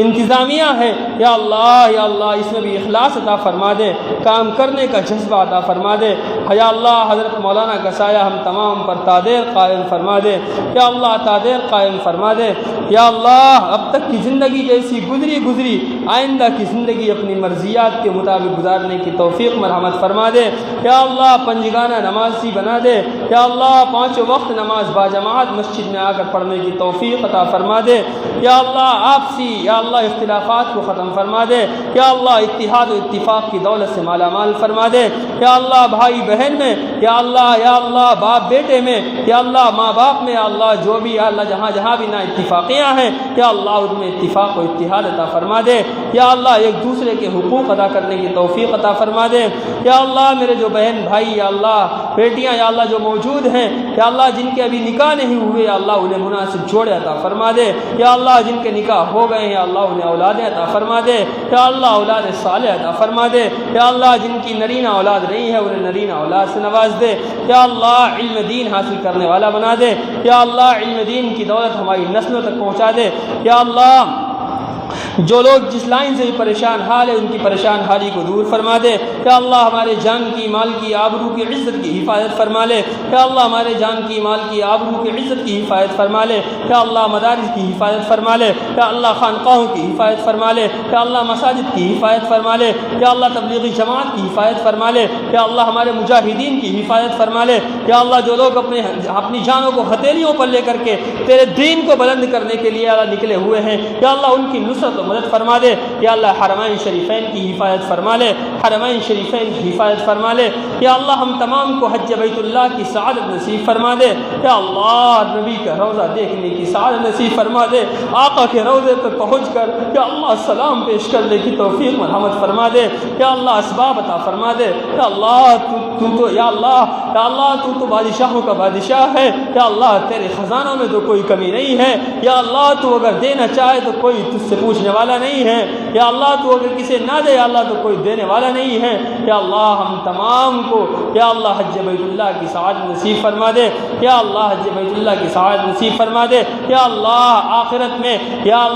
انتظامیہ ہے یا اللہ اس میں بھی اخلاص عطا فرما دے، کام کرنے کا جذبہ عطا فرما دے، یا اللہ حضرت مولانا کا سایہ ہم تمام پر تادیر قائم فرما دے، یا اللہ تادیر قائم فرما دے، یا اللہ اب تک کی زندگی جیسی گزری آئندہ کی زندگی اپنی مرضیات کے مطابق مطابق گزارنے کی توفیق مرحمت فرما دے۔ یا اللہ پنجگانہ نمازی بنا دے۔ یا اللہ 5 وقت نماز باجماعت مسجد میں آ کر پڑھنے کی توفیق عطا فرما دے۔ یا اللہ آپسی یا اللہ اختلافات کو ختم فرما دے۔ یا اللہ اتحاد و اتفاق کی دولت سے مالا مال فرما دے۔ یا اللہ بھائی بہن میں، یا اللہ باپ بیٹے میں، یا اللہ ماں باپ میں، یا اللہ جو بھی یا اللہ جہاں بھی نا اتفاقیاں ہیں، یا اللہ ان میں اتفاق و اتحاد عطا فرما دے۔ یا اللہ ایک دوسرے کے حقوق ادا کرنے کی توفیق عطا فرما دے۔ یا اللہ میرے جو بہن بھائی یا اللہ بیٹیاں یا اللہ جو موجود ہیں، یا اللہ جن کے ابھی نکاح نہیں ہوئے، یا اللہ انہیں مناسب جوڑے عطا فرما دے۔ یا اللہ جن کے نکاح ہو گئے ہیں، یا اللہ انہیں اولادیں عطا فرما دے۔ یا اللہ اولاد صالح عطا فرما دے۔ یا اللہ جن کی نرینہ اولاد نہیں ہے انہیں نرینہ اولاد سے نواز دے۔ یا اللہ علم دین حاصل کرنے والا بنا دے۔ یا اللہ علم دین کی دولت ہماری نسلوں تک پہنچا دے۔ یا اللہ جو لوگ جس لائن سے بھی پریشان حال ہے ان کی پریشان حالی کو دور فرما دے۔ یا اللہ ہمارے جان کی مال کی آبرو کی عزت کی حفاظت فرما لے۔ یا اللہ ہمارے جان کی مال کی آبرو کی عزت کی حفاظت فرما لے۔ یا اللہ مدارس کی حفاظت فرما لے۔ یا اللہ خانقاہوں کی حفاظت فرما لے۔ یا اللہ مساجد کی حفاظت فرما لے۔ یا اللہ تبلیغی جماعت کی حفاظت فرما لے۔ یا اللہ ہمارے مجاہدین کی حفاظت فرما لے۔ یا اللہ جو لوگ اپنی جانوں کو ہتھیلیوں پر لے کر کے تیرے دین کو بلند کرنے کے لیے اللہ نکلے ہوئے ہیں، یا اللہ ان کی نصرت و مدد فرما دے۔ یا اللہ حرمین شریفین کی حفاظت فرما لے۔ حرمین شریفین کی حفاظت فرما لے۔ یا اللہ ہم تمام کو حج بیت اللہ کی سعادت نصیب فرما دے۔ یا اللہ نبی کا روضہ دیکھنے کی سعادت نصیب فرما دے۔ آقا کے روضے پر پہنچ کر یا اللہ سلام پیش کرنے کی توفیق مرحمت فرما دے۔ یا اللہ اسباب عطا فرما دے۔ یا اللہ تو بادشاہوں کا بادشاہ ہے۔ یا اللہ تیرے خزانوں میں تو کوئی کمی نہیں ہے۔ یا اللہ تو اگر دینا چاہے تو کوئی تجھ سے پوچھنے والا نہیں ہے۔ یا اللہ تو اگر کسی نہ دے یا اللہ تو کوئی دینے والا نہیں ہے۔ یا اللہ ہم تمام کو یا اللہ حج بیت اللہ کی سعادت نصیب فرما دے۔ یا اللہ حج بیت اللہ کی سعادت نصیب فرما دے۔ یا اللہ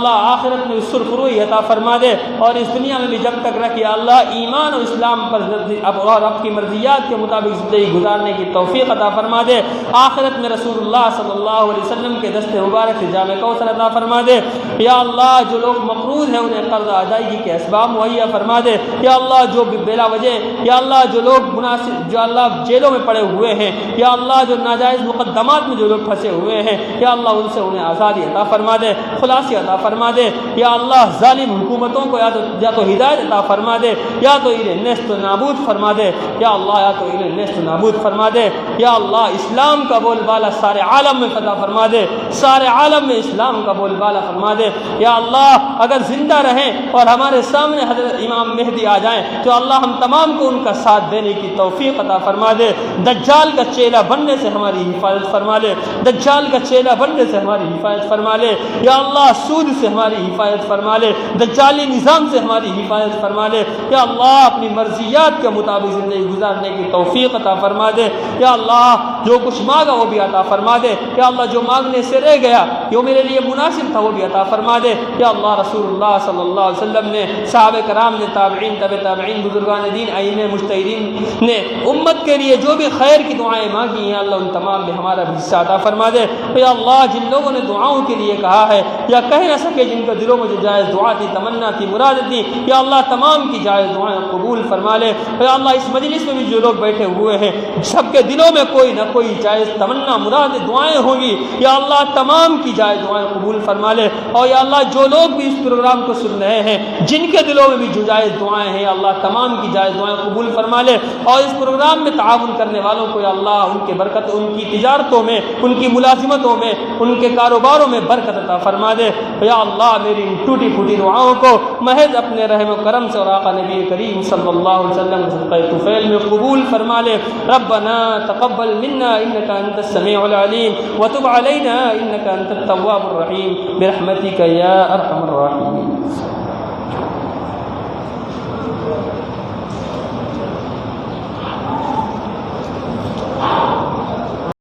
آخرت میں سرخروئی عطا فرما دے، اور اس دنیا میں بھی جب تک رکھ یا اللہ ایمان و اسلام پر اور آپ کی مرضیات کے مطابق زندگی گزارنے کی توفیق عطا فرما دے۔ آخرت میں رسول اللہ صلی اللہ علیہ وسلم کے دست مبارک سے جام کوثر عطا فرما دے۔ یا اللہ جو لوگ مقروض ہیں انہیں قرض ادائیگی کے اسباب مہیا فرما دے۔ یا اللہ جو بلا وجہ یا اللہ جو لوگ جو اللہ جیلوں میں پڑے ہوئے ہیں، یا اللہ جو ناجائز مقدمات میں جو لوگ پھنسے ہوئے ہیں، یا اللہ ان سے انہیں آزادی عطا فرما دے، خلاصی عطا فرما دے۔ یا اللہ ظالم حکومتوں کو یا تو ہدایت عطا فرما دے، یا تو انہیں نیست و نابود فرما دے۔ یا اللہ یا تو انہیں نیست و نابود فرما دے۔ یا اللہ اسلام کا بول بالا سارے عالم میں فتح فرما دے، سارے عالم میں اسلام کا بول بالا فرما دے۔ یا اللہ اگر زندہ رہیں اور ہمارے سامنے حضرت امام مہدی آ جائیں تو اللہ ہم تمام کو ان کا ساتھ دینے کی توفیق عطا فرما دے۔ دجال کا چیلا بننے سے ہماری حفاظت فرما لے، دجال کا چیلا بننے سے ہماری حفاظت فرما لے۔ یا اللہ سود سے ہماری حفاظت فرما لے، دجالی نظام سے ہماری حفاظت فرما لے۔ یا اللہ اپنی مرضیات کے مطابق زندگی گزارنے کی توفیق عطا فرما دے۔ یا اللہ جو کچھ مانگا وہ بھی عطا فرما دے۔ یا اللہ جو مانگنے سے رہ گیا جو میرے لیے مناسب تھا وہ بھی عطا فرما دے۔ یا اللہ رسول اللہ صلی اللہ علیہ وسلم نے، صحابہ کرام نے، تابعین، تبع تابعین، بزرگان دین، ائمہ مجتہدین نے امت کے لیے جو بھی خیر کی دعائیں مانگی ہیں اللہ ان تمام میں ہمارا بھی حصہ عطا فرما دے۔ یا اللہ جن لوگوں نے دعاؤں کے لیے کہا ہے یا کہہ نہ سکے، جن کے دلوں میں جو جائز دعا تھی، تمنا تھی، مراد تھی، یا اللہ تمام کی جائز دعائیں قبول فرما لے۔ یا اللہ اس مجلس میں بھی جو لوگ بیٹھے ہوئے ہیں سب کے دلوں میں کوئی نہ کوئی جائز تمنا، مراد، دعائیں ہوں گی، یا اللہ تمام کی جائز دعائیں قبول فرما لے۔ اور یا اللہ جو لوگ بھی اس پروگرام کو سن رہے ہیں جن کے دلوں میں بھی جو جائز دعائیں ہیں اللہ تمام کی جائز دعائیں قبول فرما لے۔ اور اس پروگرام میں تعاون کرنے والوں کو یا اللہ ان کے برکت، ان کی تجارتوں میں، ان کی ملازمتوں میں، ان کے کاروباروں میں برکت عطا فرما دے۔ یا اللہ میری ان ٹوٹی پھوٹی دعاؤں کو محض اپنے رحم و کرم سے اور آقا نبی کریم صلی اللہ علیہ وسلم کے صدقہ طفیل میں قبول فرما لے۔ ربنا تقبل منا انك انت السميع العليم وتب علينا انك انت التواب الرحيم برحمتك يا ارحم الراحمين۔